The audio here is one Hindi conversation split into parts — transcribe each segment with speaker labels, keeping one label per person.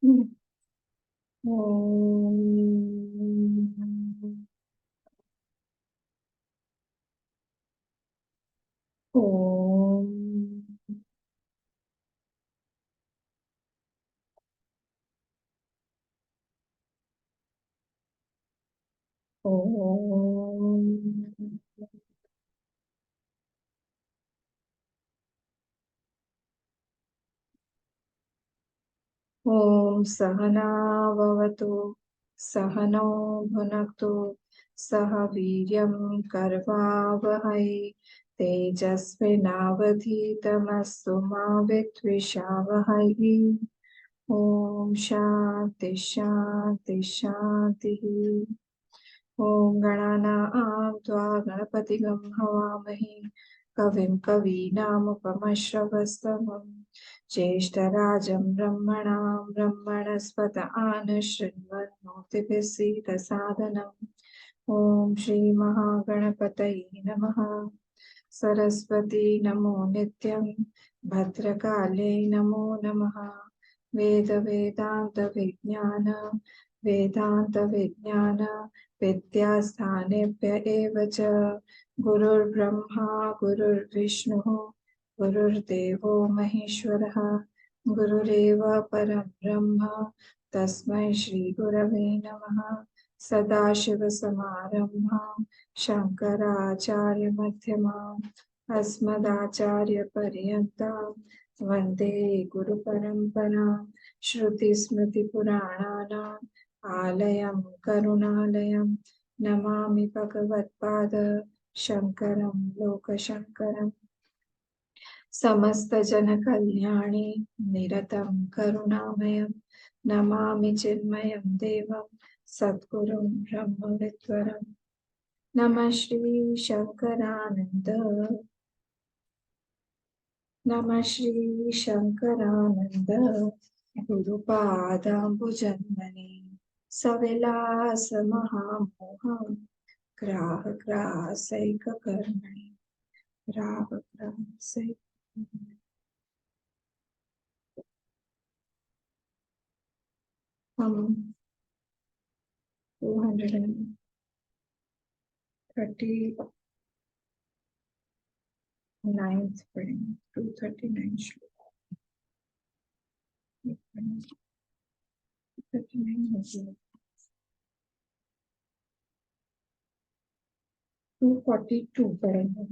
Speaker 1: ओम ओम ओम ओम सहना भवतु सहनौ भुनक्तु सह वीर्यं करवावहै तेजस्विनावधीतमस्तु मा विद्विषावहै। ओम शांति शांति शांति। ओम गणानां त्वा गणपतिगं हवामहे कविं कवीनामुपमश्रवस्तमं ज्येष्ठराजं ब्रह्मणां ब्रह्मणस्पत आनशृण्वन्नोतिभिः सीदसादनम्। ओम श्री महागणपतये नमः। सरस्वती नमो नित्यं भद्रकाले नमो नमः। वेद वेदांत विज्ञान वेदांत विज्ञान विद्यास्थानेभ्य एव च गुरुर्ब्रह्मा गुरुर्विष्णुः गुरुर्देवो महेश्वरः गुरुरेव परं ब्रह्म तस्मै श्री गुरवे नमः। सदाशिवसमारम्भां शङ्कराचार्यमध्यमाम् अस्मदाचार्यपर्यन्तां वन्दे गुरुपरम्पराम्। श्रुतिस्मृतिपुराणानाम् आलयं करुणालयं नमामि भगवत्पाद शङ्करं लोकशङ्करम्। समस्तजनकल्याणे निरतं करुणामयं नमामि चिन्मयं देवं सद्गुरुं ब्रह्मविद्वरम्। नमः श्री शङ्करानन्द नमः श्री शङ्करानन्द गुरुपादाम्बुजन्मने सविलास महामोहं ग्राहग्रासैककर्मणि ग्राहग्रासैक। हम 239th पढ़ेंगे। 239 श्लोक 39 हो गया। 242 पढ़ेंगे।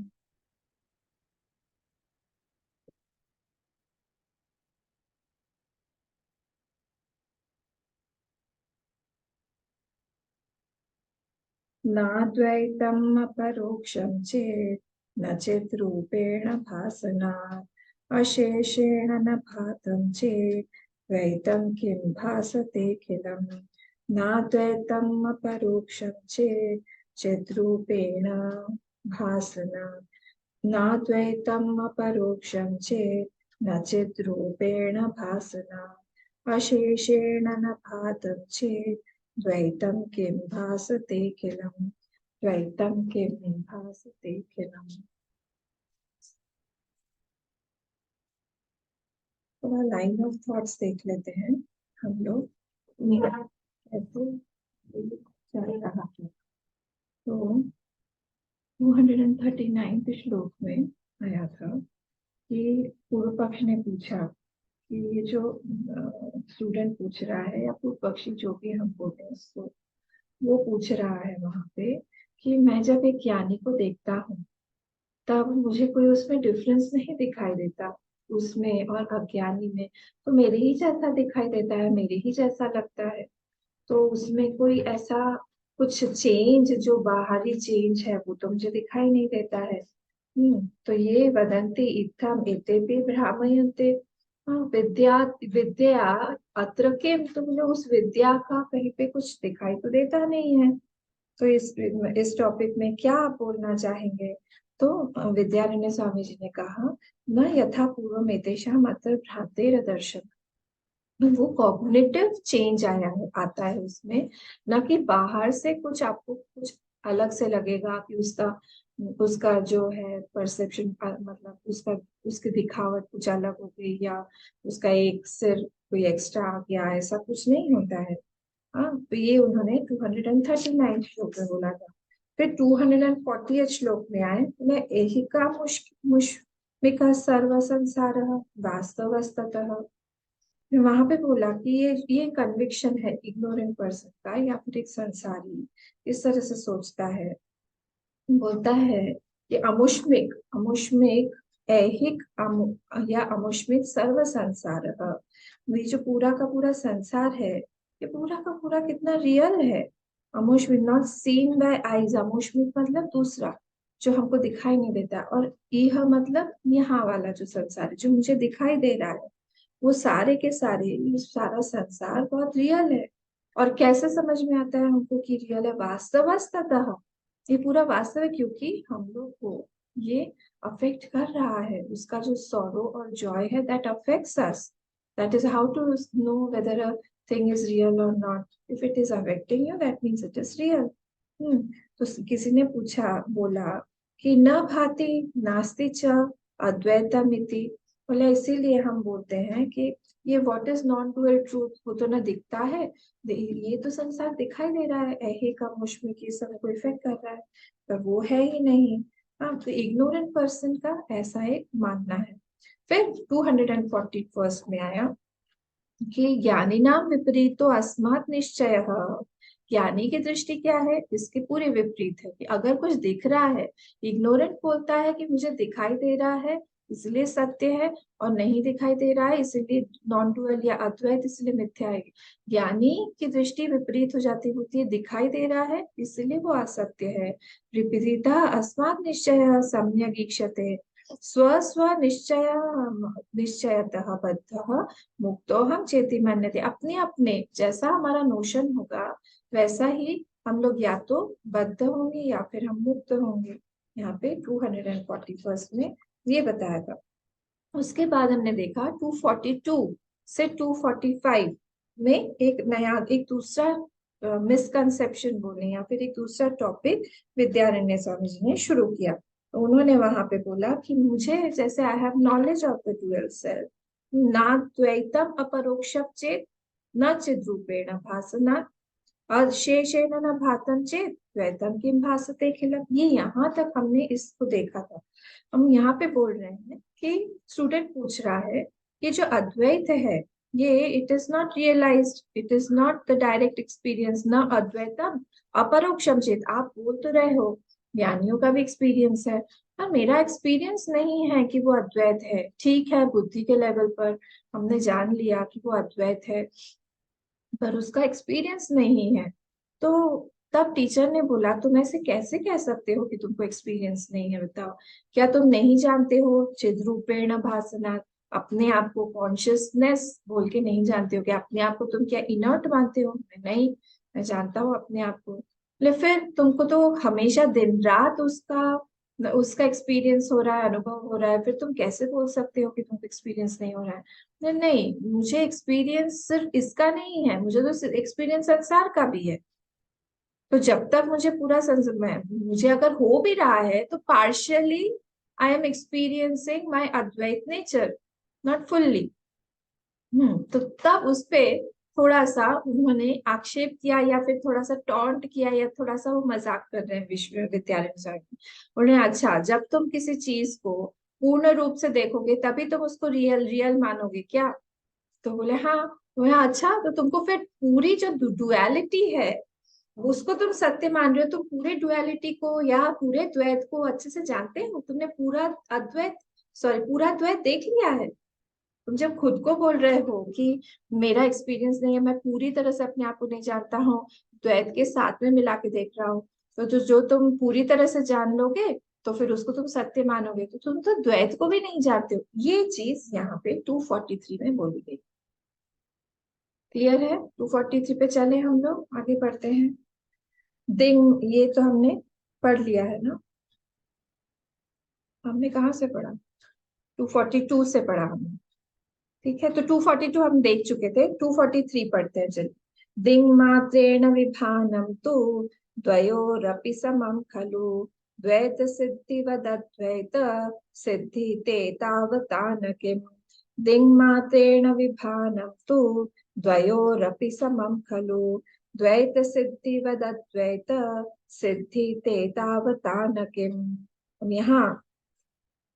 Speaker 1: नाद्वैतम् अपरोक्षं चेत् न चिद्रूपेण भासनात् अशेषेण न भातं चेत् द्वैतं किं भासतेऽखिलम्। नाद्वैतम् अपरोक्षं चेत् चिद्रूपेण भासनात् नाद्वैतम् अपरोक्षं चेत् न चिद्रूपेण भासनात् अशेषेण न भातं चेत् द्वैतं किं भासतेऽखिलम्। द्वैतं किं भासतेऽखिलम्। थोड़ा लाइन ऑफ थॉट्स देख लेते हैं हम लोग, मेरा कैसे चल रहा है। तो 239 श्लोक में आया था कि पूर्व पक्ष ने पूछा कि ये जो स्टूडेंट पूछ रहा है या पूर्व पक्षी जो भी हम बोलते हैं उसको, वो पूछ रहा है वहां पे कि मैं जब एक ज्ञानी को देखता हूँ तब मुझे कोई उसमें डिफरेंस नहीं दिखाई देता, उसमें और अज्ञानी में तो मेरे ही जैसा दिखाई देता है, मेरे ही जैसा लगता है। तो उसमें कोई ऐसा कुछ चेंज जो बाहरी चेंज है वो तो मुझे दिखाई नहीं देता है। तो ये वदंती इत्थम एतेपि भ्रामयन्ते। हाँ, विद्या विद्या अत्र किम, तो मुझे उस विद्या का कहीं पे कुछ दिखाई तो देता नहीं है। तो इस टॉपिक में क्या आप बोलना चाहेंगे। तो विद्यारण्य स्वामी जी ने कहा, न यथा पूर्व एतेषाम् अत्र भ्रांतेर दर्शन। वो कॉग्निटिव चेंज आया है, आता है उसमें, ना कि बाहर से कुछ आपको कुछ अलग से लगेगा कि उसका उसका जो है परसेप्शन मतलब उसका उसकी दिखावट कुछ अलग हो गई, या उसका एक सिर कोई एक्स्ट्रा आ गया, ऐसा कुछ नहीं होता है। हाँ, तो ये उन्होंने 239 श्लोक में बोला था। फिर 240 श्लोक में आए, न एहिका मुष्मिका सर्व संसार वास्तवस्ततः। वहां पे बोला कि ये कन्विक्शन है इग्नोरेंट पर्सन का या फिर एक संसारी इस तरह से सोचता है। बोलता है कि अमुष्मिक अमुष्मिक ऐहिक या अमुष्मिक सर्व संसार, ये जो पूरा का पूरा संसार है, ये पूरा का पूरा कितना रियल है। अमुष्मिक नॉट सीन बाय आईज, अमुष्मिक मतलब दूसरा जो हमको दिखाई नहीं देता, और यह मतलब यहाँ वाला जो संसार है जो मुझे दिखाई दे रहा है, वो सारे के सारे, ये सारा संसार बहुत रियल है। और कैसे समझ में आता है हमको कि रियल है? वास्तवस्ततः, ये पूरा वास्तव है, क्योंकि हम लोग को ये अफेक्ट कर रहा है। उसका जो सॉरो और जॉय है, that affects us. That is how to know whether a thing is real और not. If it is affecting you, that means it is real. तो किसी ने पूछा, बोला कि न भाति नास्ति च अद्वैतमिति। बोले इसीलिए हम बोलते हैं कि ये what is non dual truth, वो तो ना दिखता है, ये तो संसार दिखाई दे रहा है, ऐहे का मुश्मिक ये सब को इफेक्ट कर रहा है, पर वो है ही नहीं। हाँ, तो इग्नोरेंट पर्सन का ऐसा एक मानना है। फिर 241 में आया कि ज्ञानी नाम विपरीतो अस्मात् निश्चय। ज्ञानी की दृष्टि क्या है? इसके पूरे विपरीत है कि अगर कुछ दिख रहा है, इग्नोरेंट बोलता है कि मुझे दिखाई दे रहा है इसलिए सत्य है, और नहीं दिखाई दे रहा है इसलिए नॉन डुअल या अद्वैत इसलिए मिथ्या है। ज्ञानी की दृष्टि विपरीत हो जाती होती है, दिखाई दे रहा है इसलिए वो असत्य है। विपरीतः अस्मात् निश्चय सम्यग् ईक्षते स्व स्व निश्चय निश्चयतः बद्धः मुक्तो हम चेति मन्यते। अपने अपने जैसा हमारा नोशन होगा वैसा ही हम लोग या तो बद्ध होंगे या फिर हम मुक्त होंगे। यहाँ पे 241 में ये बताया था। उसके बाद हमने देखा 242 से 245 में एक नया, एक दूसरा मिसकंसेप्शन बोले या फिर एक दूसरा टॉपिक विद्यारण्य स्वामी जी ने शुरू किया। तो उन्होंने वहां पे बोला कि मुझे जैसे I have knowledge of the dual self, ना द्वैतम अपरोक्षम चेत न चिद्रूपेण भासना अशेषेण न भातम चेत द्वैतम किम भासते खिलम। ये यहाँ तक हमने इसको देखा था। हम यहाँ पे बोल रहे हैं कि स्टूडेंट पूछ रहा है कि जो अद्वैत है ये it is not realised, it is not the direct experience, न अद्वैतम अपरोक्षम चेत। आप बोल तो रहे हो ज्ञानियों का भी एक्सपीरियंस है, पर मेरा एक्सपीरियंस नहीं है कि वो अद्वैत है। ठीक है, बुद्धि के लेवल पर हमने जान लिया कि वो अद्वैत है, पर उसका एक्सपीरियंस नहीं है। तो तब टीचर ने बोला तुम ऐसे कैसे कह सकते हो कि तुमको एक्सपीरियंस नहीं है? बताओ, क्या तुम नहीं जानते हो चिद्रूपेण भासना? अपने आप को कॉन्शियसनेस बोल के नहीं जानते हो? क्या अपने आप को तुम क्या इनर्ट मानते हो? नहीं, मैं जानता हूँ अपने आप को। ले फिर तुमको तो हमेशा दिन रात उसका उसका एक्सपीरियंस हो रहा है, अनुभव हो रहा है, फिर तुम कैसे बोल सकते हो कि तुमको एक्सपीरियंस नहीं हो रहा है? नहीं नहीं, मुझे एक्सपीरियंस सिर्फ इसका नहीं है, मुझे तो एक्सपीरियंस संसार का भी है। तो जब तक मुझे पूरा मैं मुझे अगर हो भी रहा है तो partially I am experiencing my Advaita nature, not fully. तो तब उस पे थोड़ा सा उन्होंने आक्षेप किया या फिर थोड़ा सा टॉन्ट किया या थोड़ा सा वो मजाक कर रहे हैं विश्वविद्यालय सर। उन्हें अच्छा, जब तुम किसी चीज को पूर्ण रूप से देखोगे तभी तुम उसको रियल रियल मानोगे क्या? तो बोले हाँ। बोले अच्छा, तो तुमको फिर पूरी जो डुअलिटी है उसको तुम सत्य मान रहे हो? तुम पूरे डुअलिटी को या पूरे द्वैत को अच्छे से जानते हो? तुमने पूरा अद्वैत, सॉरी पूरा द्वैत देख लिया है? तुम जब खुद को बोल रहे हो कि मेरा एक्सपीरियंस नहीं है, मैं पूरी तरह से अपने आप को नहीं जानता हूँ, द्वैत के साथ में मिला के देख रहा हूँ, तो जो तुम पूरी तरह से जान लोगे तो फिर उसको तुम सत्य मानोगे, तो तुम तो द्वैत को भी नहीं जानते हो। ये चीज यहाँ पे 243 में बोली गई। क्लियर है? 243 पे चले हम लोग आगे बढ़ते हैं। दिन ये तो हमने पढ़ लिया है ना? हमने कहाँ से पढ़ा? 242 से पढ़ा हमने। ठीक है, तो 242 हम देख चुके थे, 243 पढ़ते हैं। चल, दिंग मात्रेण विभानम तो द्वयोरपि समम खलु द्वैत सिद्धि वदद्वैत सिद्धि ते तावता न किम। दिङ्मात्रेण विभानं तु द्वयोरपि समं खलु द्वैत सिद्धिवदद्वैत सिद्धि ते तावता न किम। अब यहाँ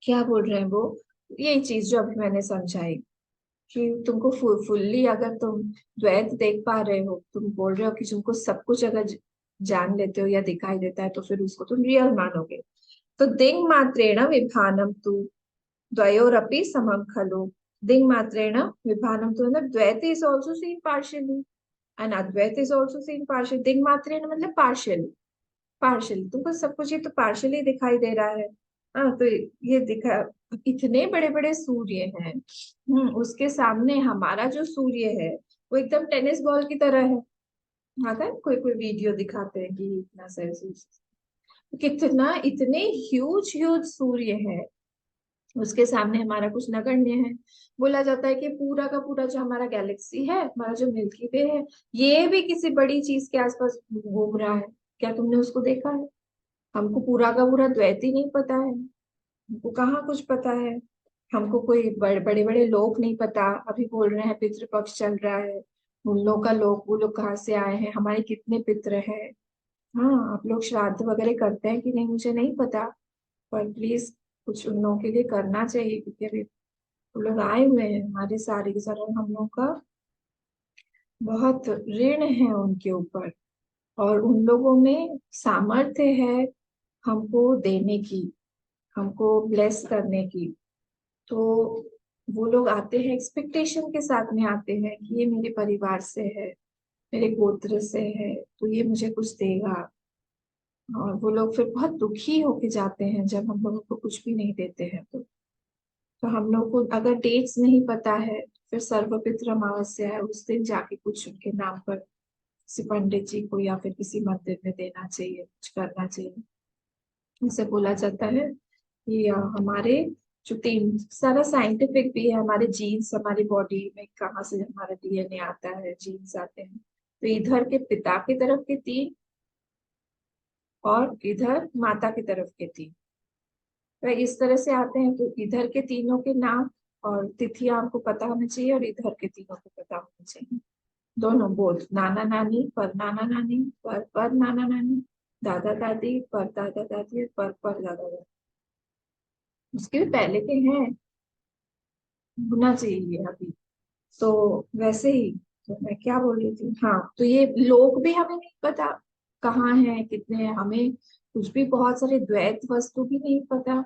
Speaker 1: क्या बोल रहे हैं वो, यही चीज जो अभी मैंने समझाई कि तुमको फुल्ली अगर तुम द्वैत देख पा रहे हो, तुम बोल रहे हो कि तुमको सब कुछ अगर जान लेते हो या दिखाई देता है तो फिर उसको तुम रियल मानोगे। तो दिंग मात्रेण विभानम तु द्वयोरपि समम खलु। दिंग मात्रेण विभानम तु मतलब dvaita is also seen partially and advaita is also seen partial. दिंग मात्रेण मतलब पार्शियली, पार्शियल तुमको सब कुछ ये तो पार्शियली दिखाई दे रहा है। हाँ तो ये दिखा, इतने बड़े बड़े सूर्य हैं, उसके सामने हमारा जो सूर्य है वो एकदम टेनिस बॉल की तरह है। आता है कोई कोई वीडियो दिखाते हैं कि इतना सा कितना, इतने ह्यूज ह्यूज सूर्य है, उसके सामने हमारा कुछ नगण्य है। बोला जाता है कि पूरा का पूरा जो हमारा गैलेक्सी है, हमारा जो मिल्की वे है, ये भी किसी बड़ी चीज के आसपास घूम रहा है। क्या तुमने उसको देखा है? हमको पूरा का पूरा द्वैत ही नहीं पता है, हमको कहाँ कुछ पता है। हमको कोई बड़े बड़े लोग नहीं पता। अभी बोल रहे हैं पितृपक्ष चल रहा है, उन लोग का लोग, वो लोग कहाँ से आए हैं, हमारे कितने पितृ हैं। हाँ आप लोग श्राद्ध वगैरह करते हैं कि नहीं मुझे नहीं पता, पर प्लीज कुछ उन लोगों के लिए करना चाहिए, क्योंकि अभी वो लोग आए हुए हैं हमारे सारे के सारे, हम लोग का बहुत ऋण है उनके ऊपर। और उन लोगों में सामर्थ्य है हमको देने की, हमको ब्लेस करने की। तो वो लोग आते हैं एक्सपेक्टेशन के साथ में, आते हैं कि ये मेरे परिवार से है, मेरे गोत्र से है, तो ये मुझे कुछ देगा। और वो लोग फिर बहुत दुखी होके जाते हैं जब हम लोगों को कुछ भी नहीं देते हैं। तो हम लोग को अगर डेट्स नहीं पता है तो फिर सर्वपित्र अमावस्या है, उस दिन जाके कुछ उनके नाम पर किसी पंडित जी को या फिर किसी मंदिर में देना चाहिए, कुछ करना चाहिए। इसे बोला जाता है कि हमारे जो तीन, सारा साइंटिफिक भी है, हमारे जीन्स हमारी बॉडी में कहाँ से हमारा डीएनए आता है, जीन्स आते हैं। तो इधर के पिता की तरफ के तीन और इधर माता की तरफ के तीन, तो इस तरह से आते हैं। तो इधर के तीनों के नाम और तिथियां आपको पता होनी चाहिए, और इधर के तीनों को पता होना चाहिए। दोनों बोल, नाना नानी, पर नाना नानी, पर नाना नानी, दादा दादी, पर दादा दादी, पर दादा दादी। उसके भी पहले के हैं, होना चाहिए अभी। तो वैसे ही, तो मैं क्या बोल रही थी, हाँ तो ये लोग भी हमें नहीं पता कहाँ हैं, कितने हैं, हमें कुछ भी, बहुत सारे द्वैत वस्तु भी नहीं पता।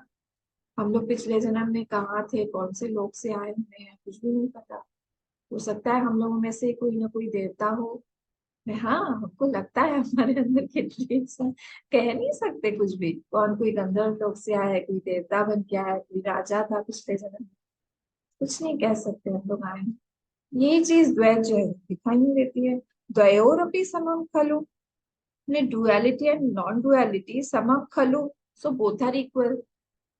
Speaker 1: हम लोग पिछले जन्म में कहाँ थे, कौन से लोग से आए हुए हैं, कुछ भी नहीं पता। हो सकता है हम लोगों में से कोई ना कोई देवता हो। मैं, हाँ हमको लगता है हमारे अंदर के traits हैं। कह नहीं सकते कुछ भी, कौन कोई गंधर्व लोग से आया है, कोई देवता बन के आया है, कोई राजा था पिछले जन्म में, कुछ नहीं कह सकते हम लोग आए हैं। ये चीज द्वैत जो है दिखाई नहीं देती है। द्वयोरपि समम खलु, डुअलिटी एंड नॉन डुअलिटी समम खलु, सो बोथ आर इक्वल।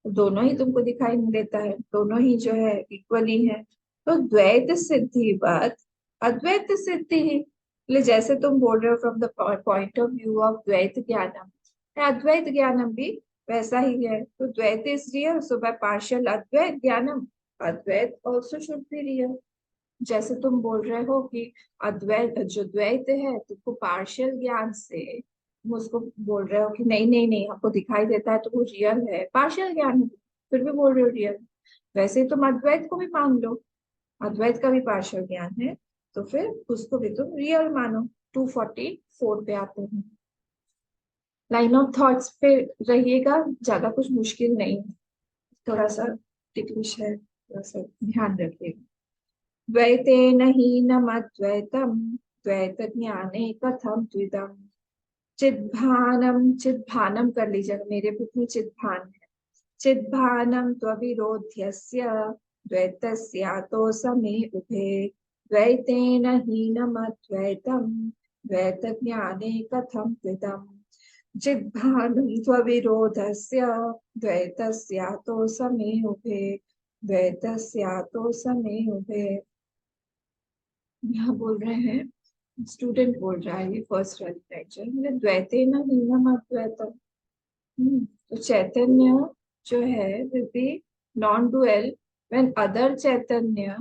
Speaker 1: दोनों ही तुमको दिखाई नहीं देता है, दोनों ही जो है इक्वली है। तो द्वैत सिद्धि बात अद्वैत सिद्धि ही, इसलिए जैसे तुम बोल रहे हो from the point of view of द्वैत ज्ञानम, अद्वैत ज्ञानम भी वैसा ही है। तो dvaita is real, so by partial advaita ज्ञानम advaita also should be real. जैसे तुम बोल रहे हो कि अद्वैत जो द्वैत है तुमको पार्शियल ज्ञान से, तुम उसको बोल रहे हो कि नहीं नहीं नहीं हमको दिखाई देता है तो वो रियल है, पार्शियल ज्ञान है, फिर भी बोल रहे हो रियल। वैसे ही तुम अद्वैत को भी मान लो, अद्वैत का भी पार्शियल ज्ञान है, तो फिर उसको भी तुम रियल मानो। 244 पे आते हैं। लाइन ऑफ थॉट्स पे रहिएगा, ज्यादा कुछ मुश्किल नहीं है, थोड़ा सा टिकलिश है, थोड़ा सा ध्यान रखिएगा। द्वैतेन हीनमद्वैतम् द्वैतज्ञाने कथं द्विधम्। चिद्भानम, चिद्भानम कर लीजिएगा, मेरे बुक में चिद्भान है। चिद्भानम त्वविरोध्यस्य द्वैतस्यातो समे उभे द्वैतेन हीनमद्वैतम् द्वैतज्ञाने कथं द्विधम्। चिद्भानं त्वविरोधस्य द्वैतस्यातो समे उभे द्वैतस्यातो समे उभे। यहाँ बोल रहे हैं, स्टूडेंट बोल रहा है, ये फर्स्ट वाली लेक्चर मतलब द्वैतेन हीनम अद्वैतम। तो चैतन्य जो है will be non dual when other chaitanya,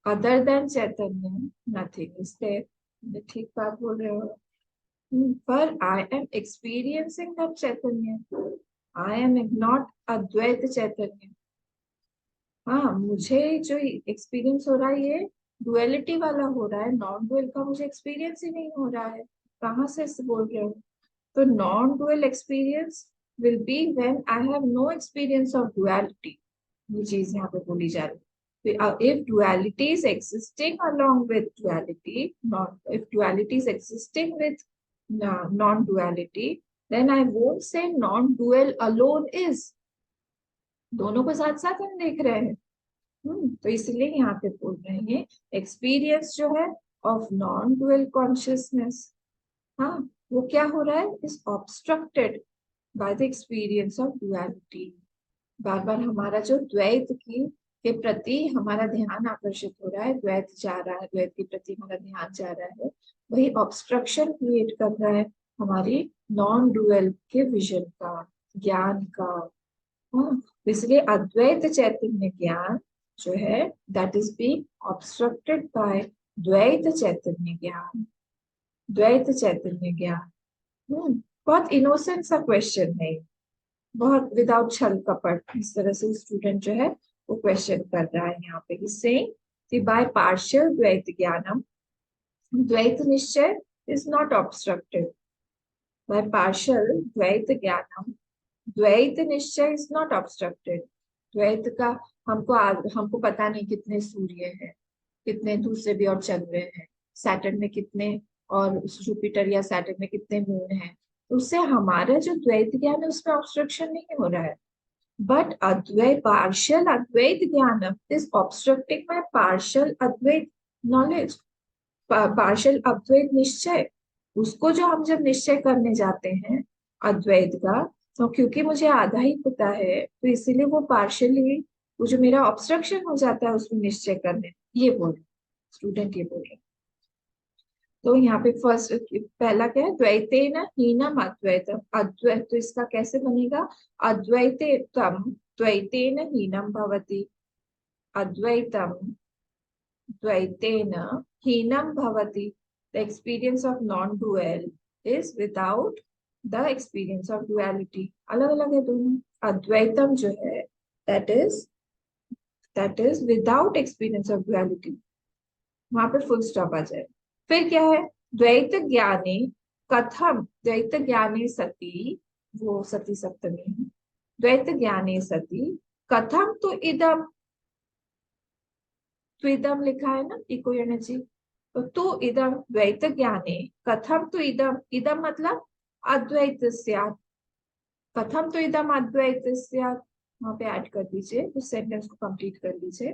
Speaker 1: other than chaitanya, nothing is there. ठीक बात बोल रहे हो। पर I am experiencing that chaitanya. I am not अद्वैत चैतन्य। हाँ, मुझे जो एक्सपीरियंस हो रहा है ये डुअलिटी वाला हो रहा है, नॉन डुअल का मुझे एक्सपीरियंस ही नहीं हो रहा है। कहाँ से इसे बोल रहे हो? तो non dual experience will be when I have no experience of duality. ये चीज यहाँ पे बोली जा रही है। If duality is existing along with duality, not if duality is existing with non-duality, then I won't say non-dual alone is. दोनों को साथ साथ हम देख रहे हैं। तो इसलिए यहाँ पे बोल रहे हैं एक्सपीरियंस जो है ऑफ नॉन डुअल कॉन्शियसनेस, हाँ, वो क्या हो रहा है, is obstructed by the experience of duality. बार बार हमारा जो द्वैत की के प्रति हमारा ध्यान आकर्षित हो रहा है, द्वैत जा रहा है, द्वैत के प्रति हमारा ध्यान जा रहा है, वही ऑब्स्ट्रक्शन क्रिएट कर रहा है हमारी नॉन डुअल के विजन का, ज्ञान का। हाँ, इसलिए अद्वैत चैतन्य ज्ञान जो है that is being obstructed by द्वैत चैतन्य ज्ञान, द्वैत चैतन्य ज्ञान। बहुत इनोसेंट सा क्वेश्चन है, बहुत विदाउट छल कपट इस तरह से स्टूडेंट जो है वो क्वेश्चन कर रहा है यहाँ पे। कि बाय पार्शियल द्वैत ज्ञानम द्वैत निश्चय is not obstructed. By partial द्वैत ज्ञानम द्वैत निश्चय इज नॉट ऑब्स्ट्रक्टेड। द्वैत का हमको पता नहीं कितने सूर्य हैं, कितने दूसरे भी और चंद्र हैं, सैटर्न में कितने, और जुपिटर या सैटर्न में कितने मून हैं, उससे हमारा जो द्वैत ज्ञान है उसमें ऑब्स्ट्रक्शन नहीं हो रहा है। बट अद्वैत पार्शियल अद्वैत ज्ञान is obstructing my partial advaita knowledge, partial advaita निश्चय। उसको जो हम जब निश्चय करने जाते हैं अद्वैत का, तो क्योंकि मुझे आधा ही पता है तो इसीलिए वो पार्शियली वो जो मेरा ऑब्स्ट्रक्शन हो जाता है उसमें निश्चय करने, ये बोल स्टूडेंट, ये बोल रहे। तो यहाँ पे फर्स्ट पहला क्या है, द्वैतेन हीनम अद्वैतम। अद्वैत तो इसका कैसे बनेगा, अद्वैतेतम द्वैतेन हीनम भवति। अद्वैतम द्वैतेन हीनम भवति। The experience of non-dual is without the experience of duality. अलग अलग है दोनों। अद्वैतम जो है that is without experience of duality, वहां पे फुल स्टॉप आ जाए। फिर क्या है, द्वैत ज्ञाने कथम, द्वैत ज्ञाने सती, वो सती सप्तमी है, द्वैत ज्ञाने सती कथम तो इदम, तो इदम लिखा है ना इको एनर्जी, तो इदम द्वैत ज्ञाने कथम तो इदम, इदम मतलब अद्वैत स्यात्, कथम तो इदम अद्वैत स्यात्, वहां पे ऐड कर दीजिए, उस सेंटेंस को कंप्लीट कर लीजिए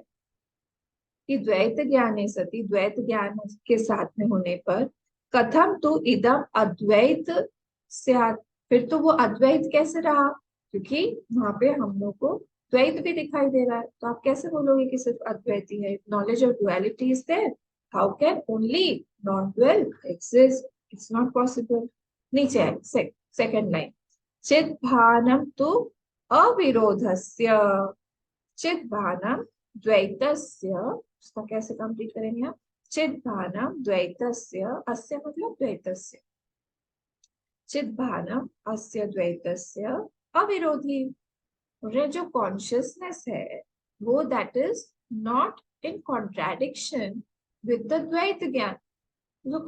Speaker 1: कि द्वैत ज्ञाने सती, द्वैत ज्ञान के साथ में होने पर कथम तो इदम अद्वैत स्यात्, फिर तो वो अद्वैत कैसे रहा, क्योंकि वहां पे हम लोग को द्वैत भी दिखाई दे रहा है, तो आप कैसे बोलोगे कि सिर्फ अद्वैत ही है। Knowledge of duality is there, how can only non dual exist, it's not possible. नीचे सेकंड लाइन, चिद भानम तो अविरोधस्य, चिद भानम द्वैतस्य, उसका कैसे कंप्लीट करेंगे आप, चिद भानम द्वैतस्य, अस्य मतलब द्वैतस्य, चिद भानम अस्य द्वैतस्य अविरोधी। जो कॉन्शियसनेस है वो that is not in contradiction with the द्वैत ज्ञान, तो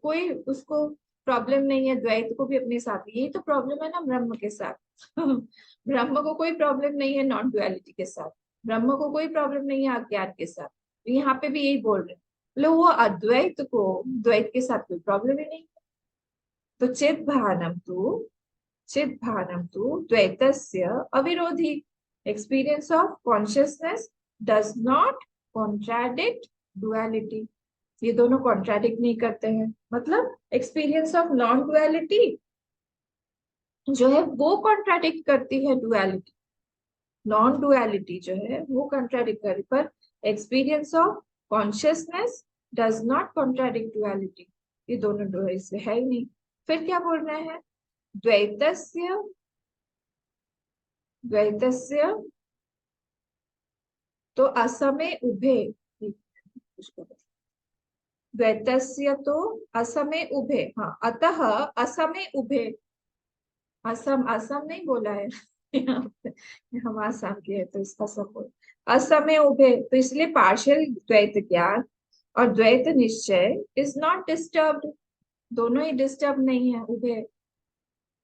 Speaker 1: कोई उसको प्रॉब्लम नहीं है द्वैत को भी अपने साथ, यही तो प्रॉब्लम है ना ब्रह्म के साथ। ब्रह्म को कोई प्रॉब्लम नहीं है नॉन डुअलिटी के साथ, ब्रह्म को कोई प्रॉब्लम नहीं है अज्ञान के साथ, तो यहाँ पे भी यही बोल रहे हैं, मतलब वो अद्वैत को द्वैत के साथ कोई प्रॉब्लम ही नहीं। तो चिद भानम तु द्वैतस्य अविरोधी, experience of consciousness does not contradict duality, ये दोनों कॉन्ट्राडिक्ट नहीं करते हैं, मतलब एक्सपीरियंस ऑफ नॉन डुअलिटी जो है वो कॉन्ट्राडिक्ट करती है डुअलिटी, नॉन डुअलिटी जो है वो कॉन्ट्राडिक्ट कर, पर experience of consciousness does not contradict duality, ये दोनों इससे है ही नहीं। फिर क्या बोल रहे हैं, द्वैतस्य तो असमे उभे, द्वैतस्य तो असमे उभे, हाँ अतः असमे उभे, असम असम नहीं बोला है यहाँ पे, हम आसाम के हैं तो इसका सब बोल, असमे उभे, तो इसलिए पार्शियल द्वैत ज्ञान और द्वैत निश्चय इज नॉट डिस्टर्ब्ड, दोनों ही डिस्टर्ब नहीं है, उभे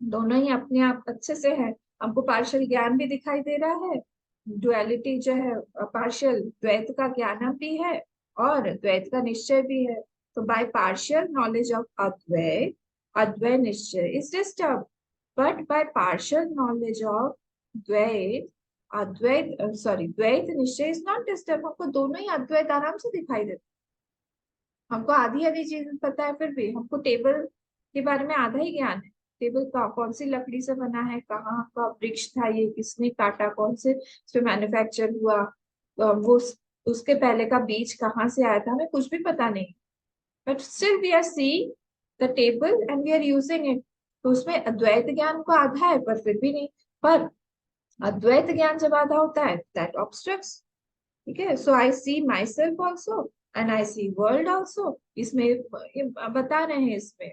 Speaker 1: दोनों ही अपने आप अच्छे से है। हमको पार्शियल ज्ञान भी दिखाई दे रहा है, डुअलिटी जो है पार्शियल द्वैत का ज्ञान भी है और द्वैत का निश्चय भी है। तो बाय पार्शियल नॉलेज ऑफ अद्वैत, अद्वैत निश्चय is disturb, but by partial knowledge of द्वैत, अद्वैत सॉरी द्वैत निश्चय इज नॉट डिस्टर्ब, हमको दोनों ही अद्वैत आराम से दिखाई देते, हमको आधी आधी चीज पता है, फिर भी हमको टेबल के बारे में आधा ही ज्ञान है, टेबल का कौन सी लकड़ी से बना है, कहाँ का वृक्ष था, ये किसने काटा, कौन से उसमें मैन्युफैक्चर हुआ, वो उसके पहले का बीज कहाँ से आया था, हमें कुछ भी पता नहीं, but still we are seeing the table and we are using it. तो उसमें अद्वैत ज्ञान को आधा है पर फिर भी नहीं, पर अद्वैत ज्ञान जब आधा होता है दैट ऑब्स्ट्रक्ट्स, ठीक है। So I see myself also and I see world also, इसमें ये बता रहे हैं, इसमें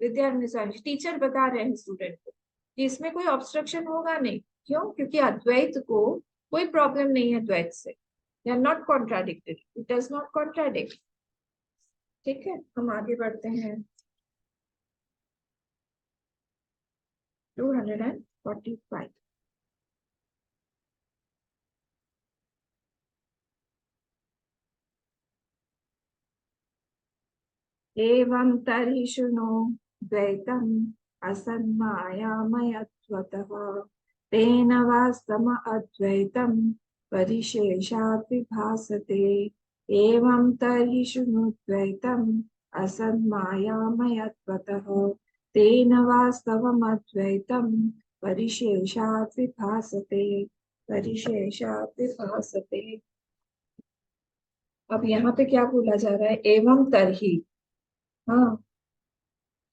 Speaker 1: विद्यार्थी टीचर बता रहे हैं स्टूडेंट को कि इसमें कोई ऑब्स्ट्रक्शन होगा नहीं, क्यों, क्योंकि अद्वैत को कोई प्रॉब्लम नहीं है द्वैत से, they are not contradicted, it does not contradict. ठीक है, हम आगे बढ़ते हैं 245। एवं तर्हि शृणु द्वैतम् असन्मायामयत्वतः, तेन वास्तम अद्वैतम् परिशेषात् विभासते। एवं तर्हि शृणु द्वैतम् असन्मायामयत्वतः, तेन वास्तवम् अद्वैतम् परिशेषात् विभासते, परिशेषात् विभासते। अब यहाँ पे क्या बोला जा रहा है, एवं तरही, हाँ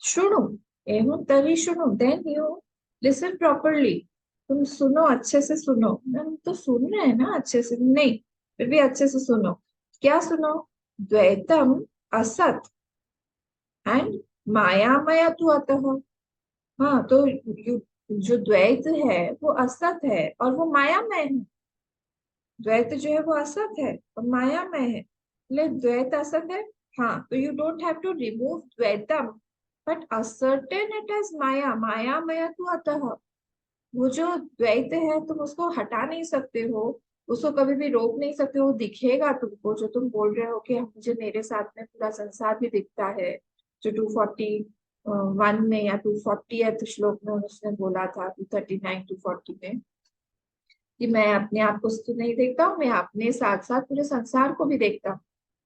Speaker 1: सुनो, एवं तरी सुनो, देन यू लिसन प्रॉपरली, तुम सुनो अच्छे से सुनो, हम तो सुन रहे हैं ना अच्छे से, नहीं फिर भी अच्छे से सुनो, क्या सुनो, द्वैतम असत एंड मायामय तू अतः, हाँ तो जो द्वैत है वो असत है और वो मायामय है, द्वैत जो है वो असत है और मायामय है, इसलिए द्वैत असत है, हाँ तो you don't have to remove द्वैतम but ascertain it as maya, मायामय तो अतः, वो जो द्वैत है तुम उसको हटा नहीं सकते हो, उसको कभी भी रोक नहीं सकते हो, वो दिखेगा तुमको, जो तुम बोल रहे हो कि मुझे मेरे साथ में पूरा संसार भी दिखता है, जो 241 में या 240th श्लोक में उसने बोला था, 239 240 में, कि मैं अपने आप को तो नहीं देखता हूँ, मैं अपने साथ साथ पूरे संसार को भी देखता हूँ।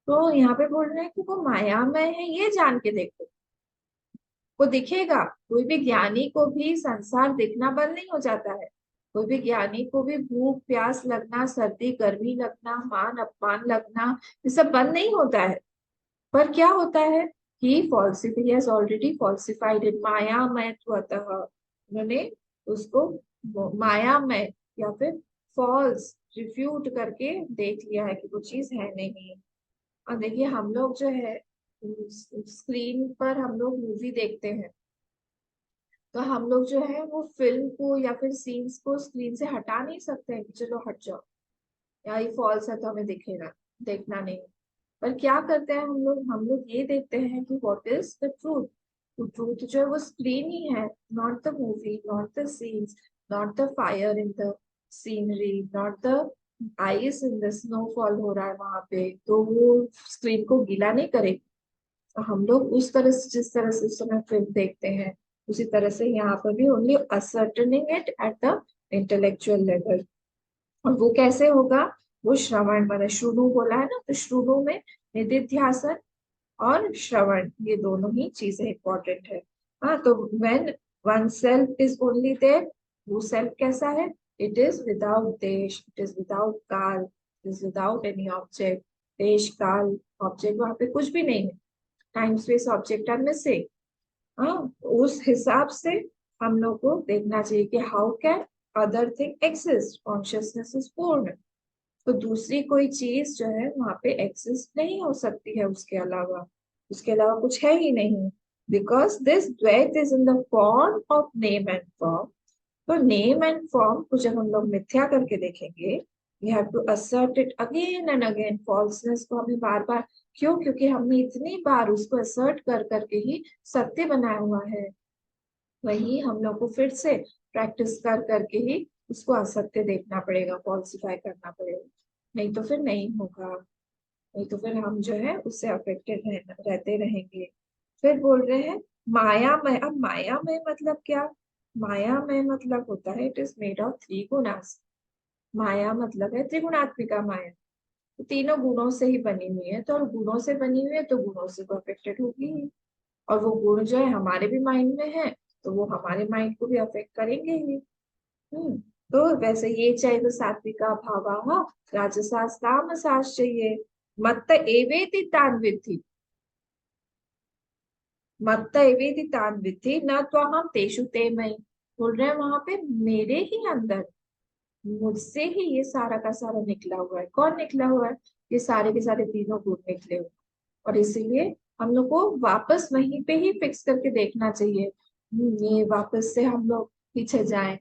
Speaker 1: तो यहाँ पे बोल रहे हैं कि वो मायामय है, ये जान के देखो, वो दिखेगा, कोई भी ज्ञानी को भी संसार दिखना बंद नहीं हो जाता है, कोई भी ज्ञानी को भी भूख प्यास लगना, सर्दी गर्मी लगना, मान अपमान लगना, ये सब बंद नहीं होता है, पर क्या होता है कि फॉल्सिफाई हैज ऑलरेडी फॉल्सिफाइड इन मायामय, उन्होंने उसको मायामय या फिर फॉल्स रिफ्यूट करके देख लिया है कि वो चीज है नहीं। और देखिए हम लोग जो है स्क्रीन पर हम लोग मूवी देखते हैं, तो हम लोग जो है वो फिल्म को या फिर सीन्स को स्क्रीन से हटा नहीं सकते हैं कि चलो हट जाओ, या ये फॉल्स है तो हमें दिखेगा, देखना नहीं। पर क्या करते हैं हम लोग ये देखते हैं कि व्हाट इज द ट्रूथ, तो ट्रूथ जो है वो स्क्रीन ही है, not the movie, not the scenes, not the fire in the scenery, not the ice in the snowfall हो रहा है वहां पे, तो वो स्क्रीन को गीला नहीं करेगी। तो हम लोग उस तरह से, जिस तरह से उस समय फिल्म देखते हैं, उसी तरह से यहाँ पर भी only ascertaining it at the intellectual level. और वो कैसे होगा, वो श्रवण, मैंने श्रुणु बोला है ना, तो श्रुणु में निधिध्यासन और श्रवण, ये दोनों ही चीजें इंपॉर्टेंट है। हाँ तो when one self is only there, वो सेल्फ कैसा है, इट इज विदाउट देश, इट इज विदाउट काल, it is without any object, देश काल ऑब्जेक्ट वहां पे कुछ भी नहीं है, time space object are missing. हाँ, उस हिसाब से हम लोग को देखना चाहिए कि how can other thing exist, consciousness is पूर्ण, तो दूसरी कोई चीज जो है वहां पे एग्जिस्ट नहीं हो सकती है उसके अलावा कुछ है ही नहीं, because this dvaita is in the form of name and form. तो नेम एंड फॉर्म को जब हम लोग मिथ्या करके देखेंगे, we have to assert it again and again, falseness को हमें बार बार, क्यों? क्योंकि हमने इतनी बार उसको assert कर करके ही सत्य बनाया हुआ है। वही हम लोग को फिर से प्रैक्टिस कर करके ही उसको असत्य देखना पड़ेगा, फॉल्सिफाई करना पड़ेगा, नहीं तो फिर नहीं होगा। नहीं तो फिर हम जो है उससे अफेक्टेड रहते रहेंगे। फिर बोल रहे हैं माया में। अब माया में मतलब क्या? माया में मतलब होता है it is made of three gunas. माया मतलब है त्रिगुणात्मिका माया, तो तीनों गुणों से ही बनी हुई है, तो और गुणों से बनी हुई है तो गुणों से तो अफेक्टेड होगी ही। और वो गुण जो है हमारे भी माइंड में है, तो वो हमारे माइंड को भी अफेक्ट करेंगे ही। हम्म। तो वैसे ये चाहिए तो सात्विका भावा राजसास तामसास चाहिए। मत्त एवेति तान विद्धि, मत्त एवेति तान विद्धि न तो हम तेषु ते मयि। बोल रहे हैं वहां पे मेरे ही अंदर, मुझसे ही ये सारा का सारा निकला हुआ है। कौन निकला हुआ है? ये सारे के सारे तीनों गुण निकले हुए हैं। और इसीलिए हम लोग को वापस वहीं पे ही फिक्स करके देखना चाहिए। ये वापस से हम लोग पीछे जाएं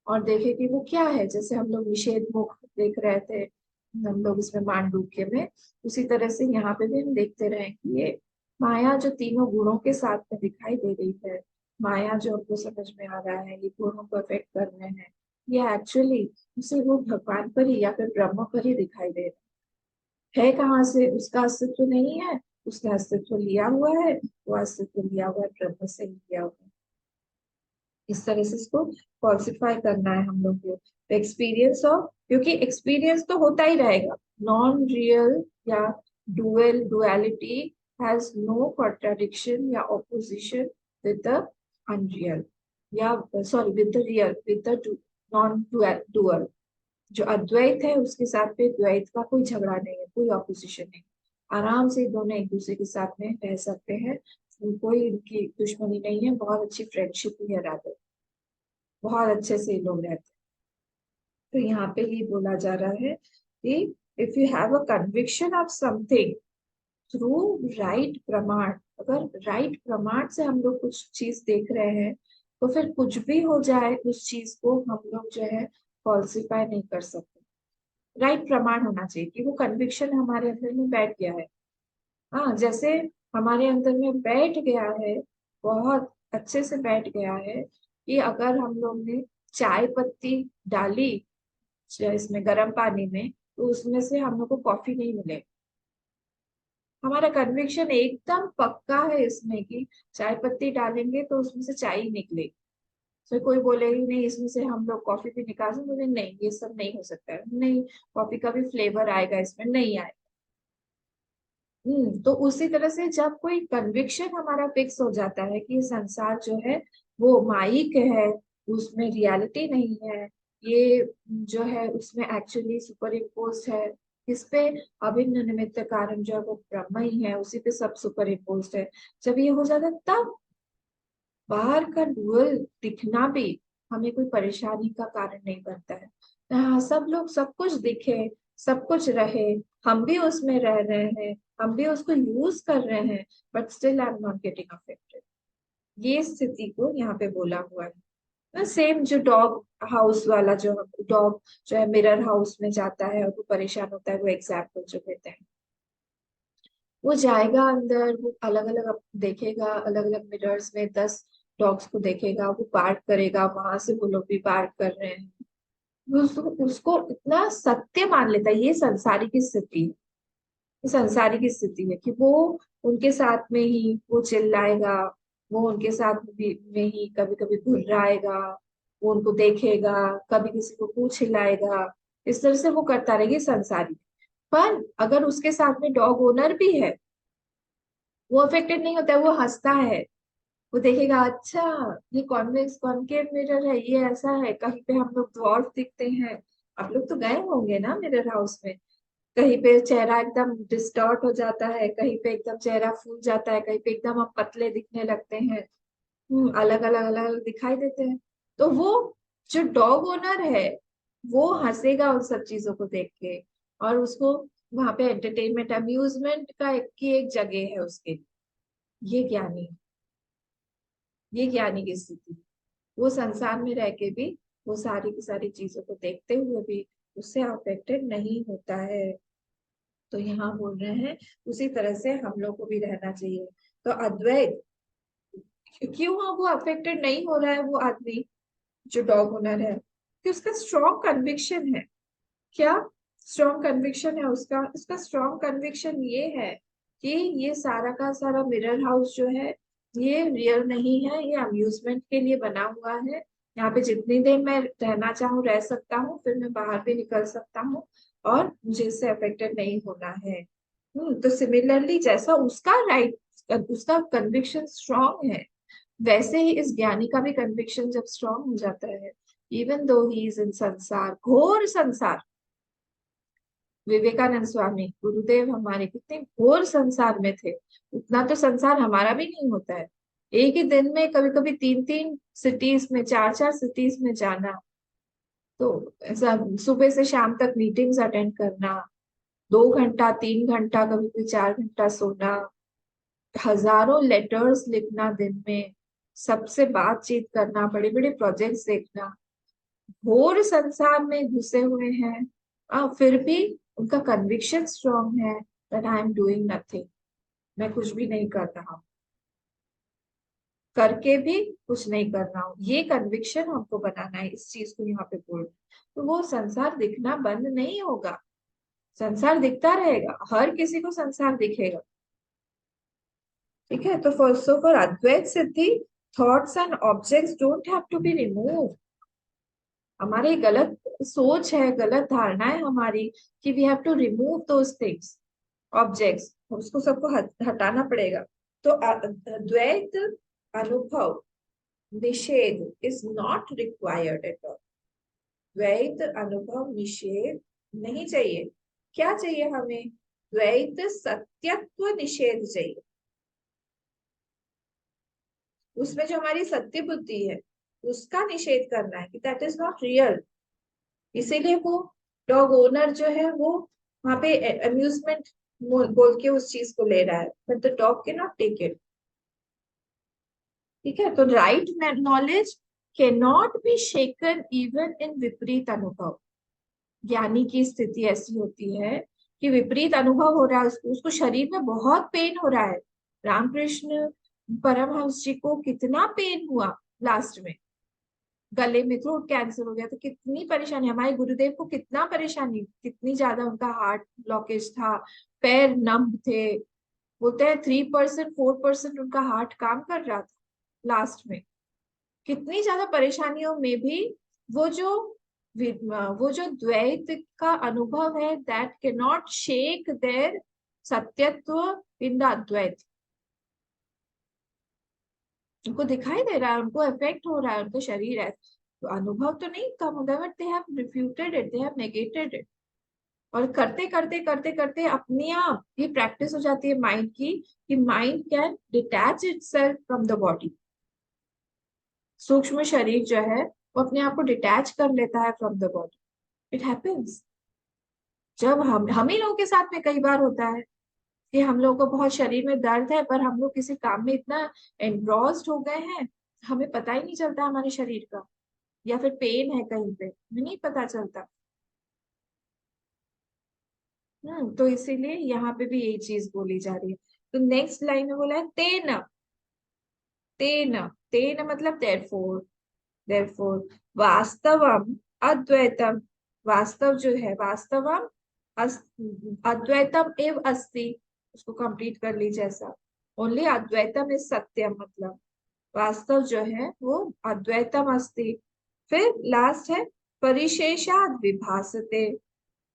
Speaker 1: और देखें कि वो क्या है। जैसे हम लोग निषेध मुख देख रहे थे हम लोग इसमें मांडूक्य में, उसी तरह से यहाँ पे भी हम देखते रहे कि ये माया जो तीनों गुणों के साथ में दिखाई दे रही है, माया जो हमको समझ में आ रहा है ये गुणों को अफेक्ट कर रहे हैं, ये एक्चुअली उसे वो भगवान पर ही या फिर ब्रह्म पर ही दिखाई दे रहा है। कहाँ से? उसका अस्तित्व नहीं है, उसने अस्तित्व लिया हुआ है, वो अस्तित्व लिया हुआ है ब्रह्म से ही लिया हुआ है। इस तरह से इसको फॉल्सिफाई करना है हम लोग को। एक्सपीरियंस ऑफ, क्योंकि एक्सपीरियंस तो होता ही रहेगा, नॉन रियल या डुअलिटी हैज नो कॉन्ट्राडिक्शन या ऑपोजिशन विद द अनरियल, या sorry with the real, with the non dual. जो अद्वैत है उसके साथ में द्वैत का कोई झगड़ा नहीं है, कोई ऑपोजिशन नहीं। आराम से दोनों एक दूसरे के साथ में रह सकते हैं, कोई इनकी दुश्मनी नहीं है, बहुत अच्छी फ्रेंडशिप भी है, राधे बहुत अच्छे से ये लोग रहते हैं। तो यहाँ पे ये बोला जा रहा है कि if you have a conviction of something through right प्रमाण, अगर राइट प्रमाण से हम लोग कुछ चीज देख रहे हैं, तो फिर कुछ भी हो जाए उस चीज को हम लोग जो है फॉल्सिफाई नहीं कर सकते। राइट प्रमाण होना चाहिए कि वो कन्विक्शन हमारे अंदर में बैठ गया है। हाँ, जैसे हमारे अंदर में बैठ गया है, बहुत अच्छे से बैठ गया है कि अगर हम लोग ने चाय पत्ती डाली इसमें गर्म पानी में, तो उसमें से हम लोग को कॉफी नहीं मिले। हमारा कन्विक्शन एकदम पक्का है इसमें कि चाय पत्ती डालेंगे तो उसमें से चाय ही निकलेगी। तो कोई बोलेगी नहीं इसमें से हम लोग कॉफी भी निकाल सकते, बोले नहीं ये सब नहीं हो सकता है, नहीं कॉफी का भी फ्लेवर आएगा इसमें, नहीं आएगा। तो उसी तरह से जब कोई कन्विक्शन हमारा फिक्स हो जाता है कि ये संसार जो है वो माइक है, उसमें रियलिटी नहीं है, ये जो है उसमें एक्चुअली सुपर इम्पोज है, इस पे अभिन्न निमित्त कारण जो है वो ब्रह्म ही है, उसी पे सब सुपर इम्पोज है। जब ये हो जाता है तब बाहर का डुअल दिखना भी हमें कोई परेशानी का कारण नहीं बनता है। हाँ, सब लोग सब कुछ दिखे, सब कुछ रहे, हम भी उसमें रह रहे हैं, हम भी उसको यूज कर रहे हैं, but still I am not getting affected. ये स्थिति को यहाँ पे बोला हुआ है। सेम जो डॉग हाउस वाला, जो डॉग जो है मिरर हाउस में जाता है और वो परेशान होता है, वो एग्जाम्पल जो देते हैं, वो जाएगा अंदर, वो अलग अलग देखेगा, अलग अलग मिरर्स में 10 डॉग्स को देखेगा, वो पार्क करेगा, वहां से वो लोग भी पार्क कर रहे हैं। वो उसको इतना सत्य मान लेता है। ये संसारी की स्थिति है, ये संसारी की स्थिति है कि वो उनके साथ में ही वो चिल्लाएगा, वो उनके साथ में ही कभी कभी घुर्राएगा, वो उनको देखेगा, कभी किसी को पूछ हिलाएगा, इस तरह से वो करता रहेगा, संसारी। पर अगर उसके साथ में डॉग ओनर भी है, वो अफेक्टेड नहीं होता है, वो हंसता है, वो देखेगा अच्छा ये कॉन्वेक्स कॉनकेव मिरर है, ये ऐसा है, कहीं पे हम लोग ड्वार्फ दिखते हैं। आप लोग तो गए होंगे ना मिरर हाउस में, कहीं पे चेहरा एकदम डिस्टॉर्ट हो जाता है, कहीं पे एकदम चेहरा फूल जाता है, कहीं पे एकदम हम पतले दिखने लगते हैं। अलग अलग अलग अलग दिखाई देते हैं। तो वो जो डॉग ओनर है वो हंसेगा उन सब चीजों को देख के, और उसको वहां पे एंटरटेनमेंट अम्यूजमेंट की एक जगह है उसके लिए। ये ज्ञानी, ये ज्ञानी की स्थिति। वो संसार में रह के भी वो सारी की सारी चीजों को देखते हुए भी उससे अफेक्टेड नहीं होता है। तो यहाँ बोल रहे हैं उसी तरह से हम लोग को भी रहना चाहिए। तो अद्वैत क्यों वो अफेक्टेड नहीं हो रहा है वो आदमी जो डॉग ओनर है, कि उसका स्ट्रॉन्ग कन्विक्शन है। क्या स्ट्रॉन्ग कन्विक्शन है उसका? उसका स्ट्रॉन्ग कन्विक्शन ये है कि ये सारा का सारा मिरर हाउस जो है ये रियल नहीं है, ये अम्यूजमेंट के लिए बना हुआ है। यहाँ पे जितनी देर मैं रहना चाहूँ रह सकता हूँ, फिर मैं बाहर भी निकल सकता हूँ और मुझे इससे अफेक्टेड नहीं होना है। तो सिमिलरली जैसा उसका राइट, उसका कन्विक्शन स्ट्रॉन्ग है, वैसे ही इस ज्ञानी का भी कन्विक्शन जब स्ट्रॉन्ग हो जाता है, even though he is in संसार, घोर संसार। विवेकानंद स्वामी गुरुदेव हमारे कितने घोर संसार में थे, उतना तो संसार हमारा भी नहीं होता है। एक ही दिन में कभी कभी तीन तीन सिटीज में, चार चार सिटीज में जाना, तो ऐसा सुबह से शाम तक मीटिंग्स अटेंड करना, 2 घंटा 3 घंटा कभी कभी 4 घंटा सोना, हजारों लेटर्स लिखना दिन में, सबसे बातचीत करना, बड़े बड़े प्रोजेक्ट्स देखना, घोर संसार में घुसे हुए हैं। फिर भी उनका कन्विक्शन स्ट्रांग है that I am doing nothing, मैं कुछ भी नहीं कर रहा हूँ, करके भी कुछ नहीं कर रहा हूँ, ये कन्विक्शन हमको बनाना है, इस चीज को यहाँ पे बोल। तो वो संसार दिखना बंद नहीं होगा, संसार दिखता रहेगा, हर किसी को संसार दिखेगा। ठीक है, तो फर्स्ट ऑफ ऑल अद्वैत सिद्धि, thoughts and objects don't have to be remove. हमारी गलत सोच है, गलत धारणा है हमारी कि we have to remove those things, objects, उसको सबको हटाना पड़ेगा। तो द्वैत अनुभव निषेध is not required at all. द्वैत अनुभव निषेध नहीं चाहिए। क्या चाहिए हमें? द्वैत सत्यत्व निषेध चाहिए। उसमें जो हमारी सत्य बुद्धि है उसका निषेध करना है कि दैट इज नॉट रियल। इसीलिए वो डॉग ओनर जो है वो वहां पे अम्यूजमेंट बोल के उस चीज को ले रहा है, but the dog can not take it. ठीक है, तो right knowledge can not be shaken even in विपरीत अनुभव। ज्ञानी की स्थिति ऐसी होती है कि विपरीत अनुभव हो रहा है उसको, उसको शरीर में बहुत पेन हो रहा है। रामकृष्ण परमहंस जी को कितना पेन हुआ लास्ट में, गले में थ्रोट कैंसर हो गया, तो कितनी परेशानी, हमारे गुरुदेव को कितना परेशानी, कितनी ज्यादा उनका हार्ट ब्लॉकेज था, पैर नम थे। बोलते हैं 3% 4% उनका हार्ट काम कर रहा था लास्ट में। कितनी ज्यादा परेशानियों में भी वो जो वो जो द्वैत का अनुभव है that can not shake their सत्यत्व इन द अद्वैत। उनको दिखाई दे रहा है, उनको इफेक्ट हो रहा है, उनका शरीर है, तो अनुभव तो नहीं कम होता, but they have refuted it, they have negated it. और करते करते करते करते अपने आप ये प्रैक्टिस हो जाती है माइंड की, कि mind can detach itself from the body. सूक्ष्म शरीर जो है वो अपने आप को डिटैच कर लेता है from the body. It happens. जब हम ही लोगों के साथ में कई बार होता है कि हम लोगों को बहुत शरीर में दर्द है, पर हम लोग किसी काम में इतना एनग्रॉस्ड हो गए हैं, हमें पता ही नहीं चलता हमारे शरीर का, या फिर पेन है कहीं पे हमें नहीं पता चलता। तो इसीलिए यहाँ पे भी यही चीज बोली जा रही है। तो नेक्स्ट लाइन में बोला है तेन, तेन, तेन मतलब देयरफॉर, देयरफॉर वास्तवम अद्वैतम, वास्तव जो है वास्तवम अद्वैतम एव अस्ति, उसको कंप्लीट कर लीजिए ऐसा। ओनली अद्वैतम इज सत्यम, मतलब वास्तव जो है वो अद्वैतम अस्ति। फिर लास्ट है परिशेषाद विभासते,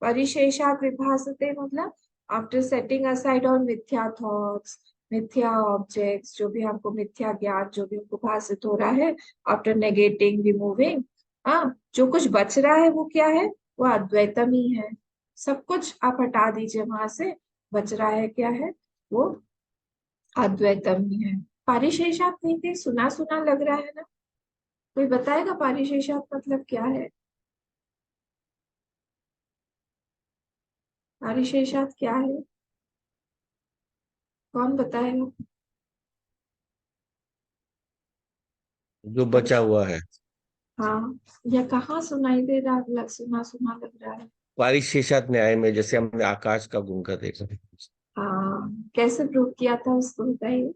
Speaker 1: परिशेषाद विभासते मतलब आफ्टर सेटिंग असाइड और मिथ्या थॉट्स, मिथ्या ऑब्जेक्ट्स, जो भी हमको मिथ्या ज्ञान जो भी हमको भाषित हो रहा है, आफ्टर नेगेटिंग रिमूविंग, हाँ जो कुछ बच रहा है वो क्या है? वो अद्वैतम ही है। सब कुछ आप हटा दीजिए वहां से, बच रहा है क्या है? वो अद्वैतम ही है। पारिशेषात कहीं कहीं सुना सुना लग रहा है ना? कोई बताएगा पारिशेषात मतलब क्या है? पारिशेषात् क्या है, कौन बताएगा?
Speaker 2: जो बचा हुआ है।
Speaker 1: हाँ, या कहाँ सुनाई दे रहा, लग सुना सुना लग रहा है।
Speaker 2: पारिशेषात न्याय में जैसे हमने आकाश का गुण का देखा।
Speaker 1: हाँ, कैसे प्रूव किया था उसको बताइए।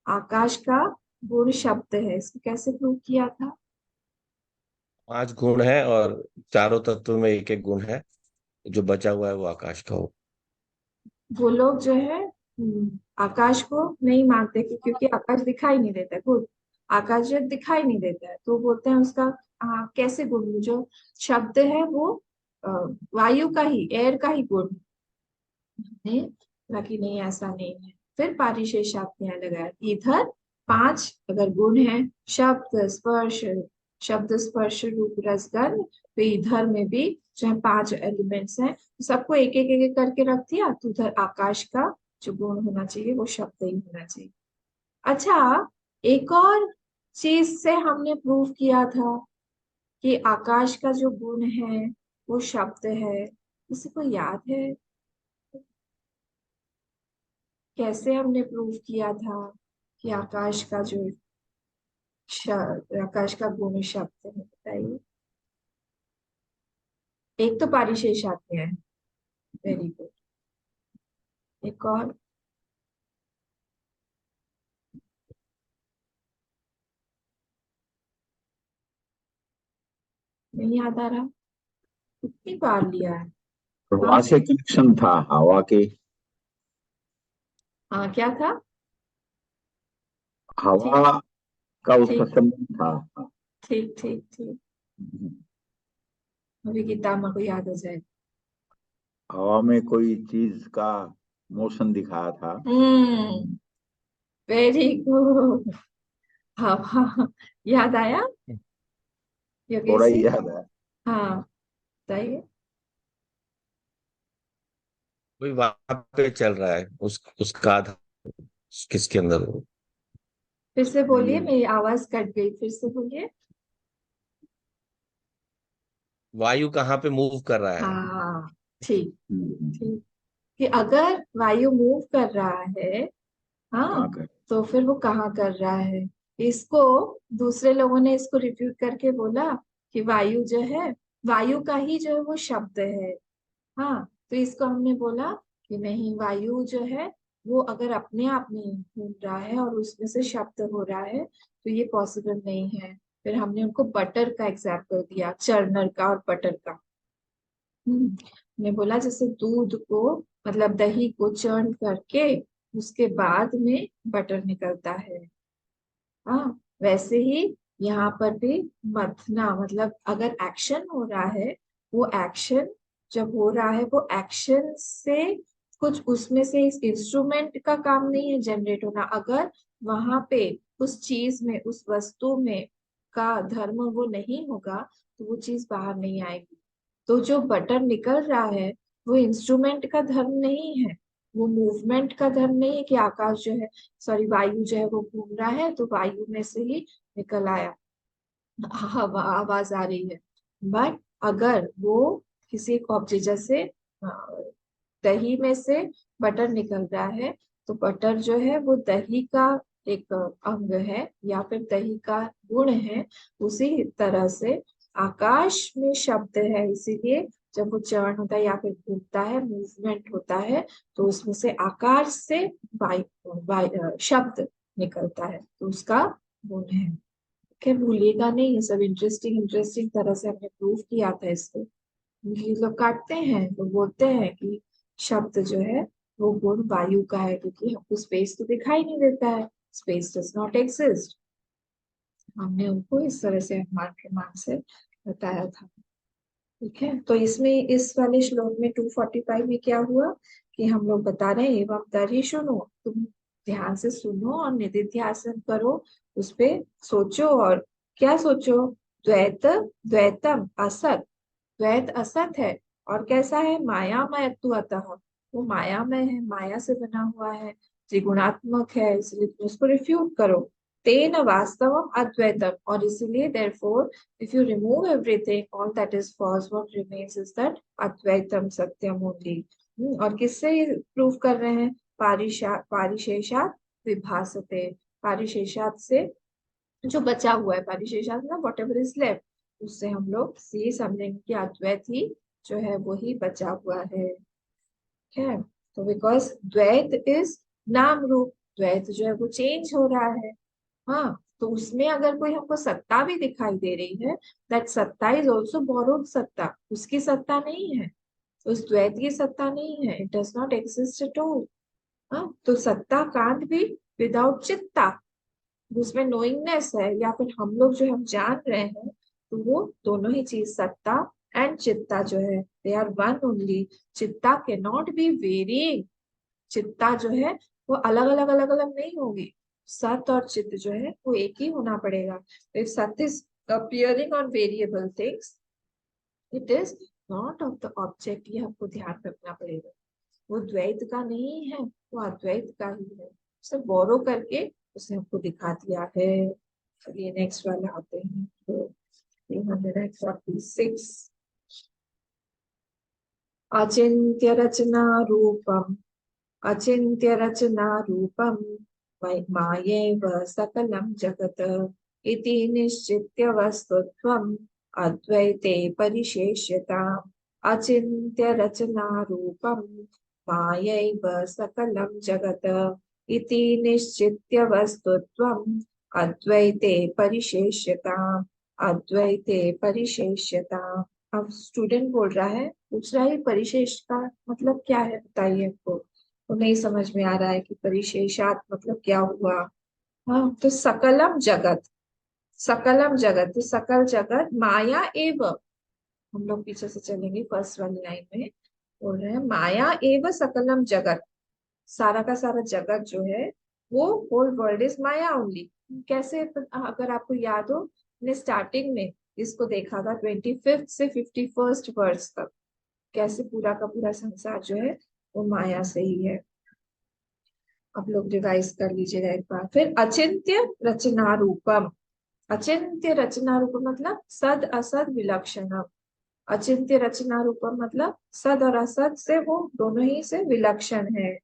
Speaker 1: आकाश का गुण शब्द है, इसको कैसे प्रूव किया था?
Speaker 2: 5 गुण है और चारों तत्व में एक एक गुण है। जो बचा हुआ है वो आकाश का हो।
Speaker 1: वो लोग जो है आकाश को नहीं मानते क्योंकि आकाश दिखाई नहीं देता है खुद। आकाश जो दिखाई नहीं देता है तो बोलते हैं उसका कैसे गुण, जो शब्द है वो अ, वायु का ही, एयर का ही गुण है। बाकी नहीं, ऐसा नहीं है। फिर पारिशेषात् न्याय लगाया इधर। 5 अगर गुण है, शब्द स्पर्श, शब्द स्पर्श रूप रस गंध, तो इधर में भी जो है 5 एलिमेंट्स हैं, सबको एक एक एक एक करके रख दिया, तो उधर आकाश का जो गुण होना चाहिए वो शब्द ही होना चाहिए। अच्छा, एक और चीज से हमने प्रूव किया था कि आकाश का जो गुण है वो शब्द है। किसी को याद है कैसे हमने प्रूव किया था कि आकाश का जो आकाश का गुण शब्द है, बताइए। एक तो पारिशेषात् है, वेरी गुड। एक और? नहीं याद आ रहा, कितनी बार लिया है।
Speaker 3: हवा
Speaker 1: हाँ
Speaker 3: से कनेक्शन था, हवा के।
Speaker 1: हाँ, क्या था? ठीक
Speaker 3: हवा का उसका
Speaker 1: ठीक
Speaker 3: संबंध था। हाँ।
Speaker 1: ठीक ठीक ठीक। अभी किताब मेरे को याद हो जाए।
Speaker 3: हवा में कोई चीज का मोशन दिखाया था।
Speaker 1: Very good. हाँ हाँ, याद आया
Speaker 3: थोड़ा
Speaker 1: योगेश जी?
Speaker 3: ही याद है।
Speaker 1: हाँ, बताइए।
Speaker 2: कोई वहां पे चल रहा है उसका आधार किसके अंदर हो।
Speaker 1: फिर से बोलिए,
Speaker 3: नहीं।
Speaker 1: मेरी आवाज कट गई, फिर से बोलिए।
Speaker 2: वायु कहाँ पे मूव कर रहा है।
Speaker 1: हाँ, ठीक
Speaker 3: हम्म,
Speaker 1: ठीक। कि अगर वायु मूव कर रहा है,
Speaker 3: कहाँ
Speaker 1: हाँ,
Speaker 3: कर।
Speaker 1: तो फिर वो कहाँ कर रहा है? इसको दूसरे लोगों ने इसको रिफ्यूट करके बोला कि वायु जो है, वायु का ही जो है वो शब्द है। हाँ, तो इसको हमने बोला कि नहीं, वायु जो है वो अगर अपने आप में घूम रहा है और उसमें से शब्द हो रहा है तो ये पॉसिबल नहीं है। फिर हमने उनको बटर का एग्जाम्पल दिया, चर्नर का और बटर का। हमने बोला जैसे दूध को, मतलब दही को चर्न करके उसके बाद में बटर निकलता है। हाँ, वैसे ही यहाँ पर भी मथना, मतलब अगर एक्शन हो रहा है, वो एक्शन जब हो रहा है वो एक्शन से कुछ उसमें से इस इंस्ट्रूमेंट का काम नहीं है जनरेट होना। अगर वहां पे उस चीज में, उस वस्तु में का धर्म वो नहीं होगा तो वो चीज बाहर नहीं आएगी। तो जो बटर निकल रहा है वो इंस्ट्रूमेंट का धर्म नहीं है, वो मूवमेंट का धर्म नहीं है कि आकाश जो है, सॉरी वायु जो है वो घूम रहा है तो वायु में से ही निकल आया, हवा आवाज आ रही है। बट अगर वो किसी एक ऑब्जेक्ट जैसे दही में से बटर निकल रहा है, तो बटर जो है वो दही का एक अंग है या फिर दही का गुण है। उसी तरह से आकाश में शब्द है, इसीलिए जब वो चरण होता है या फिर घूमता है, मूवमेंट होता है, तो उसमें से आकाश से शब्द निकलता है, तो उसका गुण है। क्या भूलिएगा नहीं, ये सब इंटरेस्टिंग इंटरेस्टिंग तरह से हमने प्रूव किया था इसको। ये लोग काटते हैं तो बोलते हैं कि शब्द जो है वो गुण वायु का है क्योंकि हमको स्पेस तो दिखाई नहीं देता है, स्पेस डज नॉट एग्जिस्ट। हमने उनको इस तरह से अनुमान प्रमाण से बताया था। ठीक है, तो इसमें इस वाले श्लोक में 245 में क्या हुआ कि हम लोग बता रहे हैं, एवं तरी सुनो, तुम ध्यान से सुनो और निधिध्यासन करो, उस पे सोचो। और क्या सोचो? द्वैत, द्वैतम असत, द्वैत असत है और कैसा है, मायामय तु अतः, वो मायामय है, माया से बना हुआ है, त्रिगुणात्मक है, इसलिए तुम उसको रिफ्यूट करो। तेन वास्तवम अद्वैतम, और इसीलिए therefore if you remove everything, all that is false, what remains is that अद्वैतम Satyam only। और किससे प्रूव कर रहे हैं? पारिशेषात विभासते, पारिशेषात से जो बचा हुआ है, पारिशेषात ना वॉट एवर इज लेफ्ट, उससे हम लोग ये समझेंगे कि अद्वैत ही जो है वो ही बचा हुआ है। ठीक है, तो बिकॉज द्वैत इज नाम रूप, द्वैत जो है वो चेंज हो रहा है। हाँ, तो उसमें अगर कोई हमको सत्ता भी दिखाई दे रही है, दैट सत्ता इज ऑल्सो बोरोड सत्ता, उसकी सत्ता नहीं है, उस द्वैत की सत्ता नहीं है, it does not exist at all. हाँ, तो सत्ता कांट बी विदाउट चित्ता, उसमें नोइंगनेस है, या फिर हम लोग जो हम जान रहे हैं, तो वो दोनों ही चीज, सत्ता एंड चित्ता जो है, दे आर वन ओनली। चित्ता कैन नॉट बी वेरिंग, चित्ता जो है वो अलग अलग नहीं होगी, सत और चित्त जो है वो एक ही होना पड़ेगा। इफ सत is appearing on variable things, it is not of the object, ये हमको ध्यान रखना पड़ेगा। वो द्वैत का नहीं है, वो अद्वैत का ही है, उसे बोरो करके उसने हमको दिखा दिया है। चलिए नेक्स्ट वाला आते हैं, तो 346, अचिंत्य रचना रूपम, अचिंत्य रचना रूपम मायैव सकलं जगत् इति निश्चित्य वस्तुत्वम् अद्वैते परिशेष्यताम्। अचिंत्य रचना रूपम मायैव सकलं जगत् इति निश्चित्य वस्तुत्वम् अद्वैते परिशेष्यताम्, अद्वैते परिशेष्यताम्। अब स्टूडेंट बोल रहा है, पूछ रहा है परिशेष का मतलब क्या है, बताइए हमको। तो नहीं समझ में आ रहा है कि परिशेषात मतलब क्या हुआ। हाँ, तो सकलम जगत, सकलम जगत, तो सकल जगत माया एव, हम लोग पीछे से चलेंगे फर्स्ट वाली लाइन में, बोल रहे हैं माया एव सकलम जगत, सारा का सारा जगत जो है वो whole world is maya only. कैसे? अगर आपको याद हो, ने स्टार्टिंग में इसको देखा था 25th से 51st वर्ष तक, कैसे पूरा का पूरा संसार जो है वो माया से ही है। आप लोग रिवाइज कर लीजिएगा एक बार फिर। अचिंत्य रचना रूपम, अचिंत्य रचना रूपम मतलब सद असद विलक्षणम, अचिंत्य रचना रूपम मतलब सद और असद से वो दोनों ही से विलक्षण है।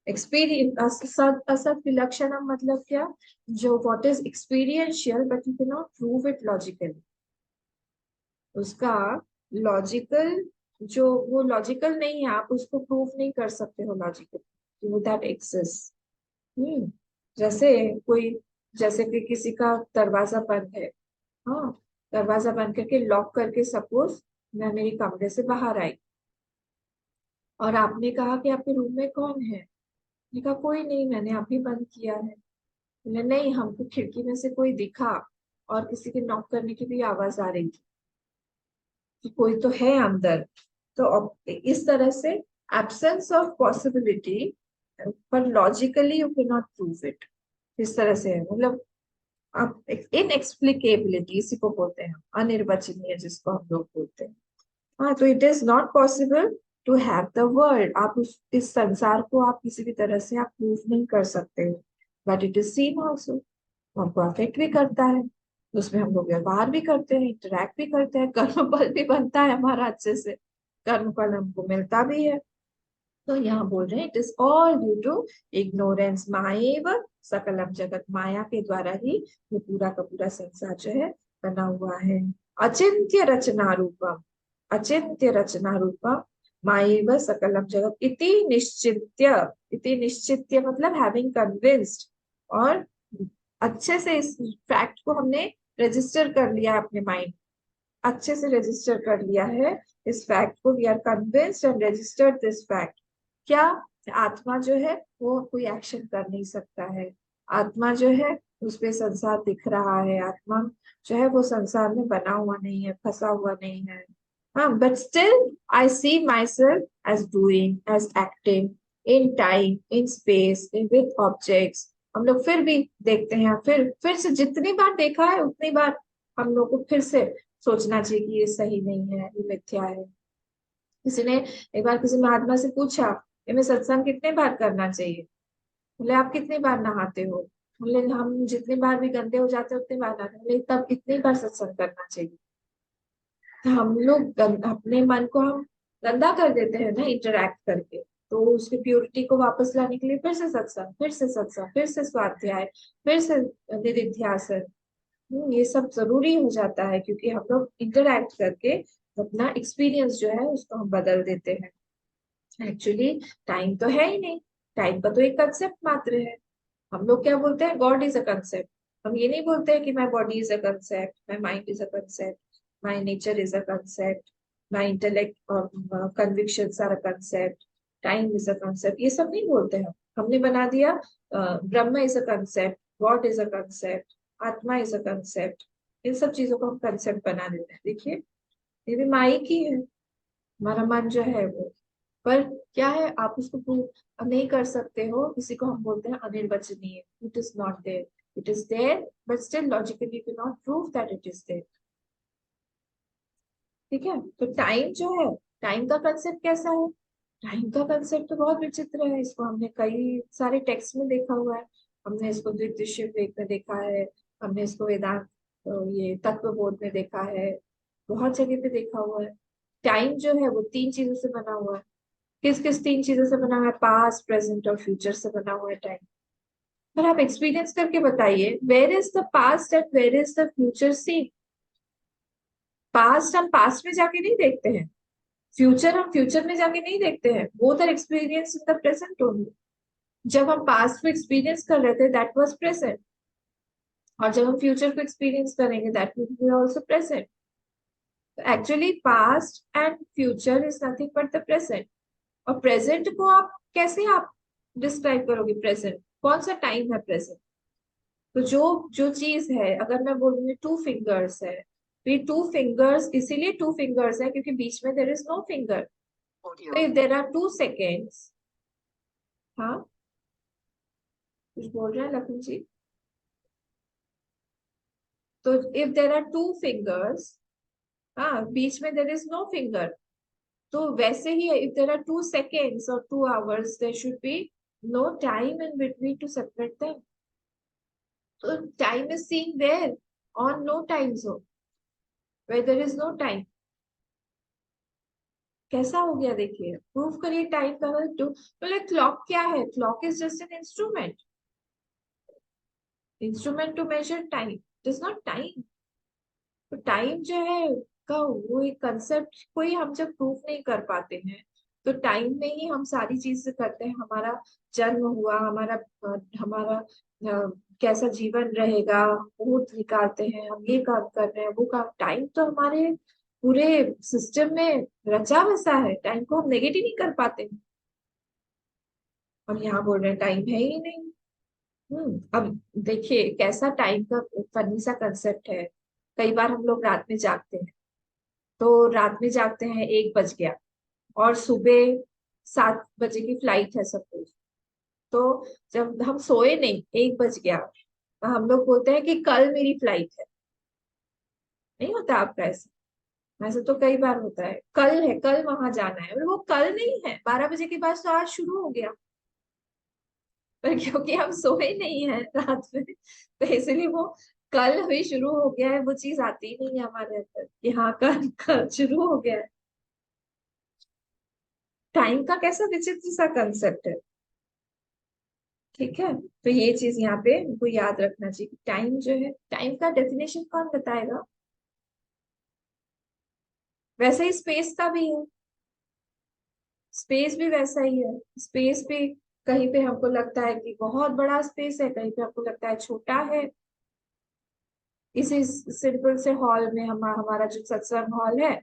Speaker 1: एक्सपीरियंस, सद असद विलक्षणम मतलब क्या? जो what is experiential but you can not prove it logically, उसका लॉजिकल जो वो लॉजिकल नहीं है, आप उसको प्रूव नहीं कर सकते हो लॉजिकली, वो दैट एक्सिस्ट। जैसे कोई, जैसे कि किसी का दरवाजा बंद है, हाँ, दरवाजा बंद करके लॉक करके सपोज मैं मेरे कमरे से बाहर आई, और आपने कहा कि आपके रूम में कौन है, मैंने कहा कोई नहीं, मैंने अभी बंद किया है। बोले नहीं, हमको खिड़की में से कोई दिखा और किसी के नॉक करने की भी आवाज आ रही थी कि कोई तो है अंदर। तो अब इस तरह से एब्सेंस ऑफ पॉसिबिलिटी, पर logically you can not prove it, इस तरह से है, मतलब आप इनएक्सप्लिकेबिलिटी इसी को बोलते हैं, अनिर्वचनीय जिसको हम लोग बोलते हैं। हाँ, तो it is not possible to have the world, आप इस संसार को आप किसी भी तरह से आप प्रूव नहीं कर सकते, but it is seen also, हमको अफेक्ट भी करता है, उसमें हम लोग व्यवहार भी करते हैं, इंटरेक्ट भी करते हैं, कर्म फल भी बनता है हमारा अच्छे से, कर्म फल हमको मिलता भी है। तो यहाँ बोल रहे हैं it is all due to ignorance, माएव सकलम जगत, माया के द्वारा ही ये पूरा का पूरा संसार जो है बना हुआ है। अचिंत्य रचना रूपम, अचिंत्य रचना रूपम माएव सकलम जगत इति निश्चित्य, इति निश्चित्य मतलब हैविंग कन्विंस्ड, और अच्छे से इस फैक्ट को हमने रजिस्टर कर लिया अपने माइंड, अच्छे से रजिस्टर कर लिया है इस फैक्ट को, we are convinced and registered this fact. क्या? आत्मा जो है वो कोई एक्शन कर नहीं सकता है, आत्मा जो है उसपे संसार दिख रहा है, आत्मा जो है वो संसार में बना हुआ नहीं है, फंसा हुआ नहीं है। हाँ, but still I see myself as doing, as acting in time, in space, in with objects. हम लोग फिर भी देखते हैं, फिर से जितनी बार देखा है उतनी बार हम लोग को फिर से सोचना चाहिए कि ये सही नहीं है, ये मिथ्या है। किसी ने एक बार किसी महात्मा से पूछा, मैं सत्संग कितने बार करना चाहिए? बोले आप कितनी बार नहाते हो? हम जितनी बार भी गंदे हो जाते हैं उतनी बार आते हैं, तब इतनी बार सत्संग करना चाहिए। तो हम लोग अपने मन को हम गंदा कर देते हैं ना इंटरैक्ट करके, तो उसकी प्योरिटी को वापस लाने के लिए फिर से सत्संग, फिर से सत्संग, फिर से स्वाध्याय, फिर से निधिध्यासन, ये सब जरूरी हो जाता है, क्योंकि हम लोग इंटरैक्ट करके अपना एक्सपीरियंस जो है उसको हम बदल देते हैं। एक्चुअली टाइम तो है ही नहीं, टाइम का तो एक कंसेप्ट मात्र है। हम लोग क्या बोलते हैं, गॉड इज अ कंसेप्ट। हम ये नहीं बोलते हैं कि my body is a concept, my mind is a concept, my nature is a concept, my intellect और convictions are a concept, time is a concept, ये सब नहीं बोलते हम। हमने बना दिया Brahma is a concept, God is a concept, atma is a concept, इन सब चीजों को हम कंसेप्ट बना देते हैं। देखिए, ये भी माइक ही है, हमारा मन जो है वो। पर क्या है, आप उसको प्रूव नहीं कर सकते हो, इसी को हम बोलते हैं अनिर्वचनीय। It is not there, it is there but still logically you can not prove that it is there. ठीक है, तो टाइम जो है, टाइम का कंसेप्ट कैसा है? टाइम का कंसेप्ट तो बहुत विचित्र है, इसको हमने कई सारे टेक्स्ट में देखा हुआ है। हमने इसको द्वितीय वेद में देखा है, हमने इसको वेदांत ये तत्वबोध में देखा है, बहुत जगह पे देखा हुआ है। टाइम जो है वो तीन चीजों से बना हुआ है। किस किस तीन चीजों से बना हुआ है? पास्ट, प्रेजेंट और फ्यूचर से बना हुआ है टाइम। पर आप एक्सपीरियंस करके बताइए, where is the past and where is the future seen? Past हम पास्ट में जाके नहीं देखते हैं, फ्यूचर हम फ्यूचर में जाके नहीं देखते हैं, both are experience in the present only. जब हम पास्ट को एक्सपीरियंस कर रहे थे दैट वाज प्रेजेंट, और जब हम फ्यूचर को एक्सपीरियंस करेंगे that will be also present. Actually past and future is nothing but the present. और प्रेजेंट को आप कैसे आप डिस्क्राइब करोगे? प्रेजेंट कौन सा टाइम है प्रेजेंट? तो जो जो चीज है, अगर मैं बोल रही टू फिंगर्स है, तो ये टू फिंगर्स इसीलिए टू फिंगर्स है क्योंकि बीच में देर इज नो फिंगर। तो इफ देर आर 2 सेकेंड्स, हाँ कुछ बोल रहे हैं लखन जी? तो इफ देर आर 2 फिंगर्स, हाँ बीच में देर इज नो फिंगर, तो वैसे ही इफ देर आर 2 सेकेंड्स और 2 hours, there should be no time in between to separate them. तो time is seen where on no time zone, where there is no time. कैसा हो गया देखिए, प्रूव करिए टाइम का। मतलब क्लॉक क्या है? Clock is just an instrument, instrument to measure time, it is not time. तो टाइम जो है का वो एक कंसेप्ट को ही हम जब प्रूफ नहीं कर पाते हैं, तो टाइम में ही हम सारी चीजें करते हैं। हमारा जन्म हुआ, हमारा कैसा जीवन रहेगा, मुहूर्त निकालते हैं, हम ये काम कर रहे हैं, वो काम, टाइम तो हमारे पूरे सिस्टम में रचा बसा है, टाइम को हम नेगेट ही नहीं कर पाते। और यहाँ बोल रहे हैं टाइम है ही नहीं। अब देखिए कैसा टाइम का फनी सा कंसेप्ट है। कई बार हम लोग रात में जागते हैं, तो रात में जागते हैं 1 बज गया और सुबह 7 बजे की फ्लाइट है सपोज। तो जब हम सोए नहीं, 1 बज गया, तो हम लोग बोलते हैं कि कल मेरी फ्लाइट है। नहीं होता आपका ऐसा? ऐसा तो कई बार होता है, कल है, कल वहां जाना है, और वो कल नहीं है, 12 बजे के बाद तो आज शुरू हो गया। पर क्योंकि हम सोए नहीं है रात में, तो इसलिए वो कल हुई शुरू हो गया है, वो चीज आती ही नहीं है हमारे अंदर कि हाँ कल कल शुरू हो गया है। टाइम का कैसा विचित्र सा कंसेप्ट है। ठीक है, तो ये चीज यहाँ पे हमको याद रखना चाहिए। टाइम जो है, टाइम का डेफिनेशन कौन बताएगा? वैसे ही स्पेस का भी है, स्पेस भी वैसा ही है। स्पेस भी कहीं पे हमको लगता है कि बहुत बड़ा स्पेस है, कहीं पे हमको लगता है छोटा है। इसी सिंपल से हॉल में हमारा जो सत्संग हॉल है,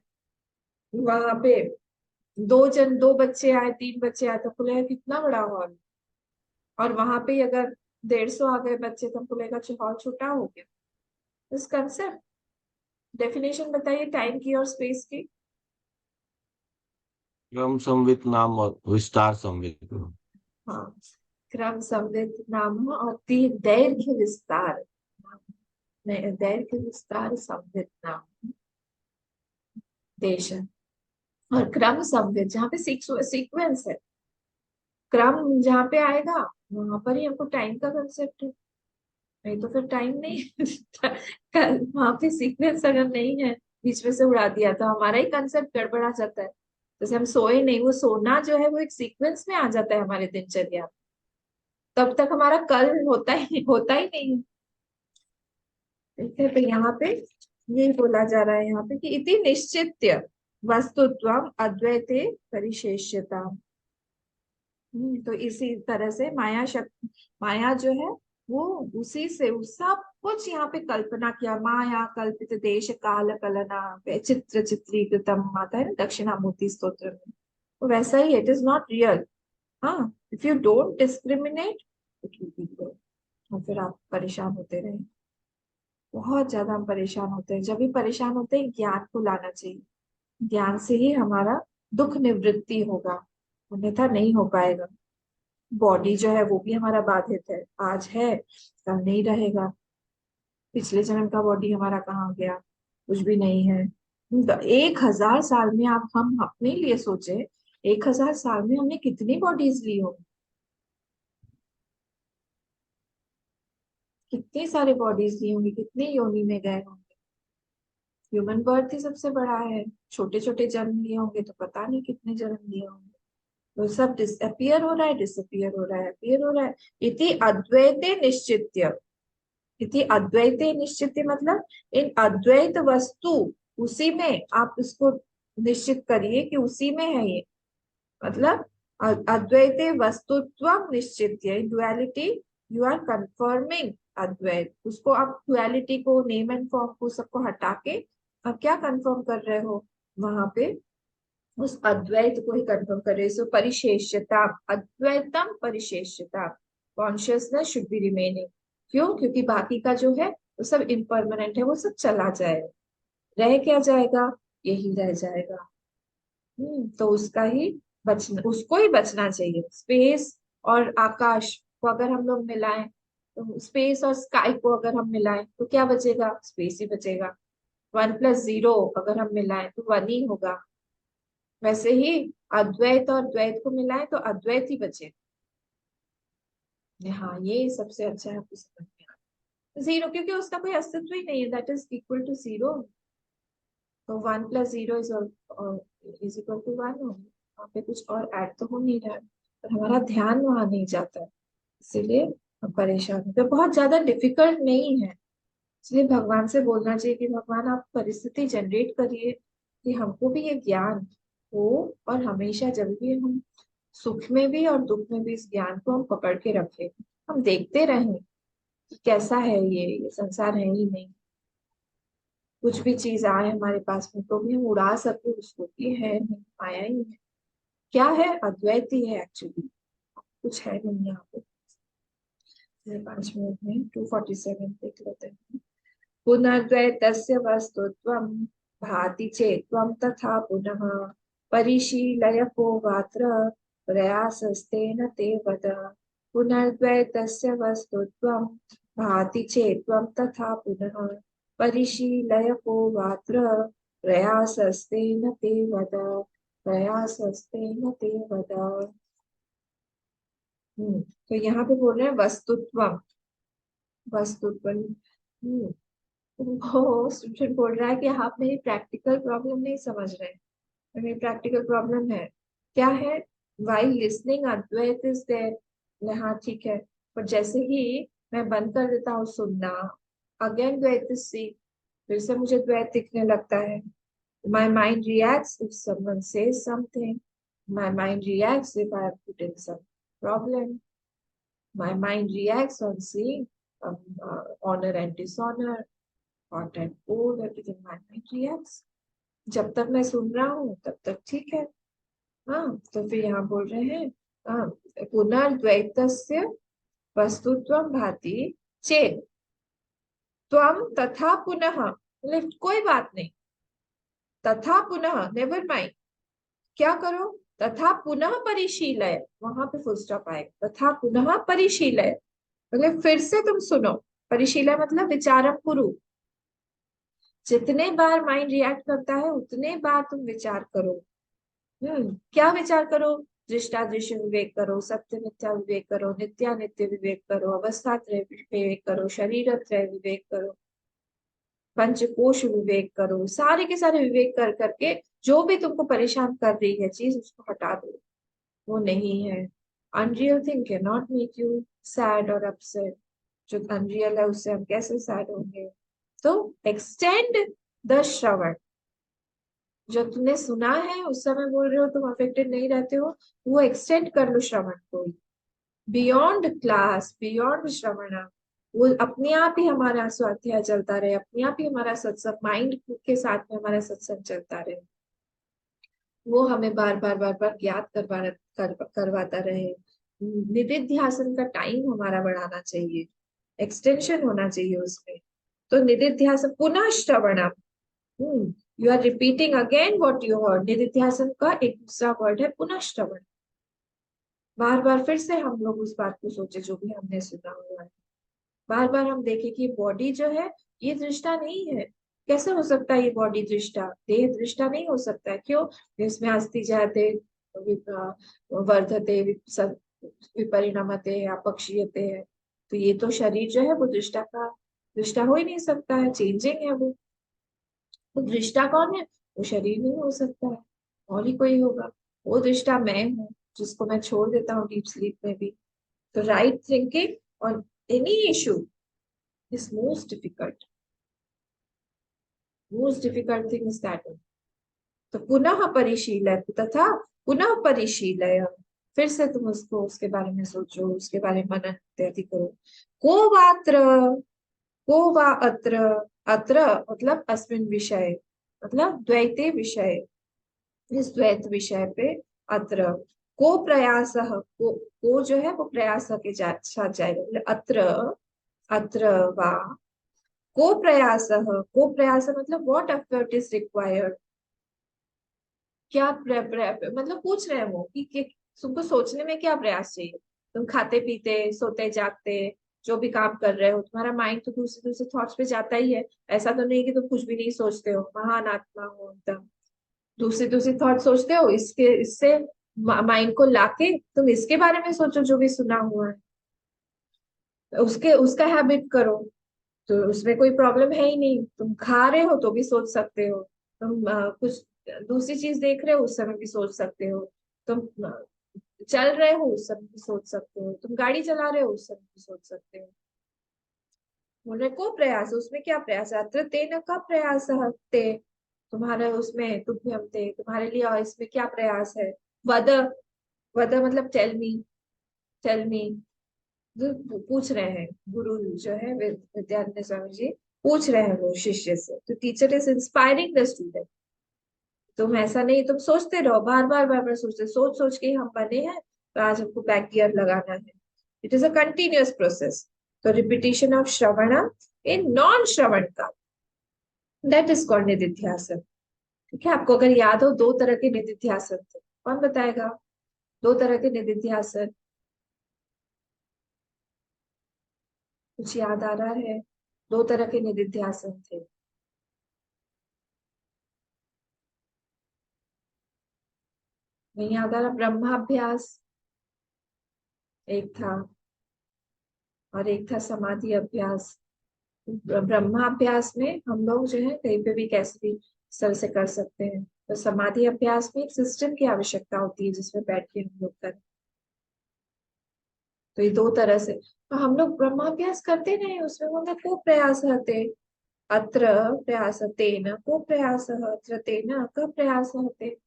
Speaker 1: वहां पे 2 बच्चे आए, 3 बच्चे आए, तो हमको लगा कितना बड़ा हॉल। और वहां पे अगर 150 आ गए बच्चे, तो हमको लगा हॉल छोटा हो गया। इस कंसेप्ट, डेफिनेशन बताइए टाइम की और स्पेस की।
Speaker 2: क्रम संवित नाम और विस्तार संवित नाम।
Speaker 1: हाँ, क्रम संवित नाम और दैर्घ्य विस्तार दैर्घ्य विस्तार संवित नाम देश। और क्रम संवित जहाँ पे सीक्वेंस है, क्रम जहाँ पे आएगा वहां पर ही हमको टाइम का कंसेप्ट है। नहीं तो फिर टाइम नहीं कल वहां पे सीक्वेंस अगर नहीं है, बीच में से उड़ा दिया तो हमारा ही कंसेप्ट गड़बड़ा जाता है। जैसे हम सोए नहीं, वो सोना जो है वो एक सीक्वेंस में आ जाता है हमारे दिनचर्या में, तब तक हमारा कल होता ही नहीं है। ठीक है, तो यहाँ पे ये बोला जा रहा है यहाँ पे कि इति निश्चित्य वस्तुत्वम अद्वैते परिशेष्यता। तो इसी तरह से माया जो है वो उसी से सब कुछ यहाँ पे कल्पना किया। माया कल्पित देश काल कलना चित्र चित्रीकृतम आता है ना दक्षिणामूर्ति स्तोत्र में, तो वैसा ही इट इज नॉट रियल। हाँ, if you don't discriminate it will be real. और फिर आप परेशान होते रहे, बहुत ज्यादा हम परेशान होते हैं। जब भी परेशान होते हैं ज्ञान को लाना चाहिए, ज्ञान से ही हमारा दुख निवृत्ति होगा, अन्यथा नहीं हो पाएगा। बॉडी जो है वो भी हमारा बाधित है, आज है कल नहीं रहेगा। पिछले जन्म का बॉडी हमारा कहाँ गया, कुछ भी नहीं है। 1000 साल में आप हम अपने लिए सोचे, 1000 साल में हमने कितनी बॉडीज ली होंगी, कितने सारे बॉडीज ली होंगी, कितने योनि में गए होंगे। ह्यूमन बर्थ ही सबसे बड़ा है, छोटे छोटे जन्म लिए होंगे तो पता नहीं कितने जन्म लिए होंगे। तो सब डिसअपियर हो रहा है, डिसअपियर हो रहा है, अपीयर हो रहा है। इति अद्वैते निश्चित्य, इति अद्वैते निश्चित्य मतलब इन अद्वैत वस्तु, उसी में आप इसको निश्चित करिए कि उसी में है ये। मतलब अद्वैते वस्तुत्व निश्चित्य, डुअलिटी यू आर कंफर्मिंग अद्वैत, उसको आप डुअलिटी को नेम एंड फॉर्म को सबको हटा के अब क्या कंफर्म कर रहे हो वहां पे, उस अद्वैत को ही कंफर्म कर रहे हो। सो परिशेष्यता, अद्वैतम परिशेष्यता, कॉन्शियसनेस शुड बी रिमेनिंग। क्यों? क्योंकि बाकी का जो है वो सब इम्परमानेंट है, वो सब चला जाएगा। रह क्या जाएगा? यही रह जाएगा। तो उसका ही बचना, उसको ही बचना चाहिए। स्पेस और आकाश को अगर हम लोग मिलाएं, तो स्पेस और स्काई को अगर हम मिलाएं तो क्या बचेगा? स्पेस ही बचेगा। 1+0 अगर हम मिलाएं तो 1 ही होगा। वैसे ही अद्वैत और द्वैत को मिलाएं तो अद्वैत ही बचेगा। हाँ, ये सबसे अच्छा है आपको समझ में आना। 0 क्योंकि उसका कोई अस्तित्व ही नहीं है, दैट इज इक्वल टू 0। तो 1+0 इज इक्वल टू 1 हो, वहाँ पे कुछ और ऐड तो हो नहीं रहा है, पर हमारा ध्यान वहां नहीं जाता है, इसीलिए हम परेशान होते हैं। बहुत ज्यादा डिफिकल्ट नहीं है, इसलिए भगवान से बोलना चाहिए कि भगवान आप परिस्थिति जनरेट करिए कि हमको भी ये ज्ञान हो, और हमेशा जब भी हम सुख में भी और दुख में भी इस ज्ञान को हम पकड़ के रखें, हम देखते रहें कि कैसा है ये संसार है ही नहीं। कुछ भी चीज आए हमारे पास में तो भी हम उड़ा सके उसको, ये है नहीं, आया ही है। क्या है? अद्वैत ही है एक्चुअली, कुछ है नहीं यहाँ पे। 5 मिनट में 247 देख लेते हैं। पुनर्द्वैतस्य वस्तुत्वं भाति चेत्त्वं तथा पुनः परिशीलय को वात्र प्रयासस्तेन ते वद। पुनर्द्वैतस्य वस्तुत्वं भाति चेत्त्वं तथा पुनः परिशीलय को वात्र प्रयासस्तेन ते वद, प्रयासस्तेन ते वद। तो यहाँ पे बोल रहे हैं वस्तुत्वम, वस्तुत्व। वो स्टूडेंट बोल रहा है कि आप मेरी प्रैक्टिकल प्रॉब्लम नहीं समझ रहे हैं। मेरी प्रैक्टिकल प्रॉब्लम है, क्या है? While listening Advaita is there, हाँ ठीक है, पर जैसे ही मैं बंद कर देता हूँ सुनना, अगेन द्वैत इज सी, फिर से मुझे द्वैत दिखने लगता है। My mind reacts if someone says something, my mind reacts if I have put in some problem, my mind reacts on seeing honor and dishonor, hot and cold, everything my mind reacts। जब तक मैं सुन रहा हूँ तब तक ठीक है। हाँ, तो फिर यहाँ बोल रहे हैं पुनर्द्वैतस्य वस्तुत्वं भाति चेत् त्वं तथा पुनः, मतलब कोई बात नहीं, तथा पुनः नेवर माइंड, क्या करो? तथा पुनः परिशीलय, वहां पे फुल स्टॉप आएगा। तथा पुनः परिशीलय मतलब फिर से तुम सुनो, परिशीलय मतलब विचारम कुरु, जितने बार माइंड रिएक्ट करता है उतने बार तुम विचार करो। क्या विचार करो? दृष्टादृश्य विवेक करो, सत्य मिथ्या विवेक करो, नित्यानित्य विवेक करो, अवस्थात्रय विवेक करो, शरीरत्रय विवेक करो, पंचकोश विवेक करो, सारे के सारे विवेक कर करके जो भी तुमको परेशान कर रही है चीज उसको हटा दो। वो नहीं है। Unreal thing can not make you sad और अपसेट। जो अनरियल है उससे हम कैसे सैड होंगे? तो एक्सटेंड द श्रवण। जो तुमने सुना है उस समय बोल रहे हो तुम अफेक्टेड नहीं रहते हो, वो एक्सटेंड कर लो श्रवण को, बियॉन्ड क्लास, बियॉन्ड श्रवण। वो अपने आप ही हमारा स्वाध्याय चलता रहे, अपने आप ही हमारा सत्संग माइंड के साथ में हमारा सत्संग चलता रहे, वो हमें बार बार बार बार ज्ञात करवाता रहे। निधिध्यासन का टाइम हमारा बढ़ाना चाहिए, एक्सटेंशन होना चाहिए उसमें। तो निधिध्यासन पुनः श्रवणम, you are repeating again what you heard. निधिध्यासन का एक दूसरा वर्ड है पुनः श्रवण। बार बार फिर से हम लोग उस बात को सोचे जो भी हमने सुना हुआ है। बार बार हम देखें कि बॉडी जो है ये दृष्टा नहीं है। कैसे हो सकता है ये बॉडी दृष्टा? देह दृष्टा नहीं हो सकता है। क्यों? इसमें अस्थि जाते वर्धते विपरिणामते अपक्षीयते है। तो ये तो शरीर जो है वो दृष्टा हो ही नहीं सकता है, चेंजिंग है वो। तो दृष्टा कौन है? वो शरीर नहीं हो सकता है, और ही कोई होगा। वो दृष्टा मैं हूँ, जिसको मैं छोड़ देता हूँ डीप स्लीप में भी। तो right thinking on any issue is most difficult thing is that. तो पुनः परिशीलय तथा पुनः परिशीलय, फिर से तुम उसको उसके बारे में सोचो, उसके बारे में मनन इत्यादि करो। को वात्र, को वा अत्र, अत्र मतलब अस्मिन विषय, मतलब द्वैते विषय, इस द्वैत विषय पे। अत्र को प्रयास, को जो है वो प्रयास के साथ जाएगा, मतलब अत्र, अत्र वा को प्रयास, को प्रयास मतलब व्हाट एफर्ट इज रिक्वायर्ड। क्या मतलब पूछ रहे हैं वो कि तुमको सोचने में क्या प्रयास चाहिए? तुम खाते पीते सोते जागते जो भी काम कर रहे हो, तुम्हारा माइंड तो दूसरे दूसरे थॉट्स पे जाता ही है। ऐसा तो नहीं कि तुम कुछ भी नहीं सोचते हो, महान आत्मा हो एकदम। दूसरे दूसरे थॉट सोचते हो, इसके इससे माइंड को लाके तुम इसके बारे में सोचो जो भी सुना हुआ है, उसके उसका हैबिट करो। तो उसमें कोई प्रॉब्लम है ही नहीं। तुम खा रहे हो तो भी सोच सकते हो, तुम कुछ दूसरी चीज देख रहे हो उस समय भी सोच सकते हो, तुम चल रहे हो उस समय भी सोच सकते हो, तुम गाड़ी चला रहे हो उस समय भी सोच सकते हो। बोले को प्रयास, उसमें क्या प्रयास है? अत्र तेन का प्रयास ते, तुम्हारे उसमें तुभ्यम ते, तुम्हारे लिए, और इसमें क्या प्रयास है? वद, वद मतलब टेल मी, टेल मी। पूछ रहे हैं गुरु जो है विद्यार्थी स्वामी जी, पूछ रहे हैं वो शिष्य से। तो teacher is inspiring the student. तुम ऐसा नहीं, तुम सोचते रहो, बार बार बार बार सोचते, सोच सोच के हम बने हैं, तो आज हमको बैक गियर लगाना है। It is a continuous process. तो रिपीटिशन ऑफ श्रवण इन नॉन श्रवण का, दैट इज कॉल्ड निधिध्यासन। ठीक है, आपको अगर याद हो दो तरह के निधिध्यासन थे, कौन बताएगा? दो तरह के निधिध्यासन कुछ याद आ रहा है? दो तरह के निधिध्यासन थे। नहीं याद आ रहा? ब्रह्माभ्यास एक था, और एक था समाधि अभ्यास। ब्रह्माभ्यास में हम लोग जो है कहीं पे भी कैसे भी सरल से कर सकते हैं। तो समाधि अभ्यास में एक सिस्टम की आवश्यकता होती है जिसमें बैठ के हम लोग करें। तो ये दो तरह से, तो हम लोग ब्रह्माभ्यास करते नहीं, उसमें बोलते को प्रयास हते, अत्र प्रयास तेन को प्रयास, अत्र तेन क प्रयास हते।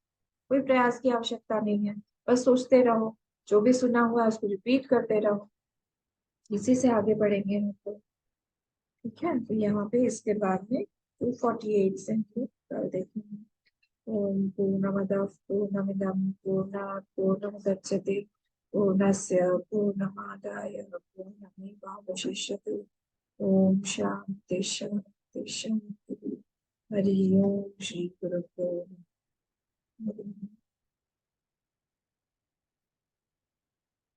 Speaker 1: कोई प्रयास की आवश्यकता नहीं है, बस सोचते रहो, जो भी सुना हुआ है उसको रिपीट करते रहो, इसी से आगे बढ़ेंगे हम लोग। ठीक है, तो यहाँ पे इसके बाद में 248 से हम लोग कर देखेंगे। ओम पूर्णमदः पूर्णमिदं पूर्णात् पूर्णमुदच्यते पूर्णस्य पूर्णमादाय पूर्णमेवावशिष्यते। ओम शांति शांति शांति। हरि ओम श्री गुरुभ्यो नमः।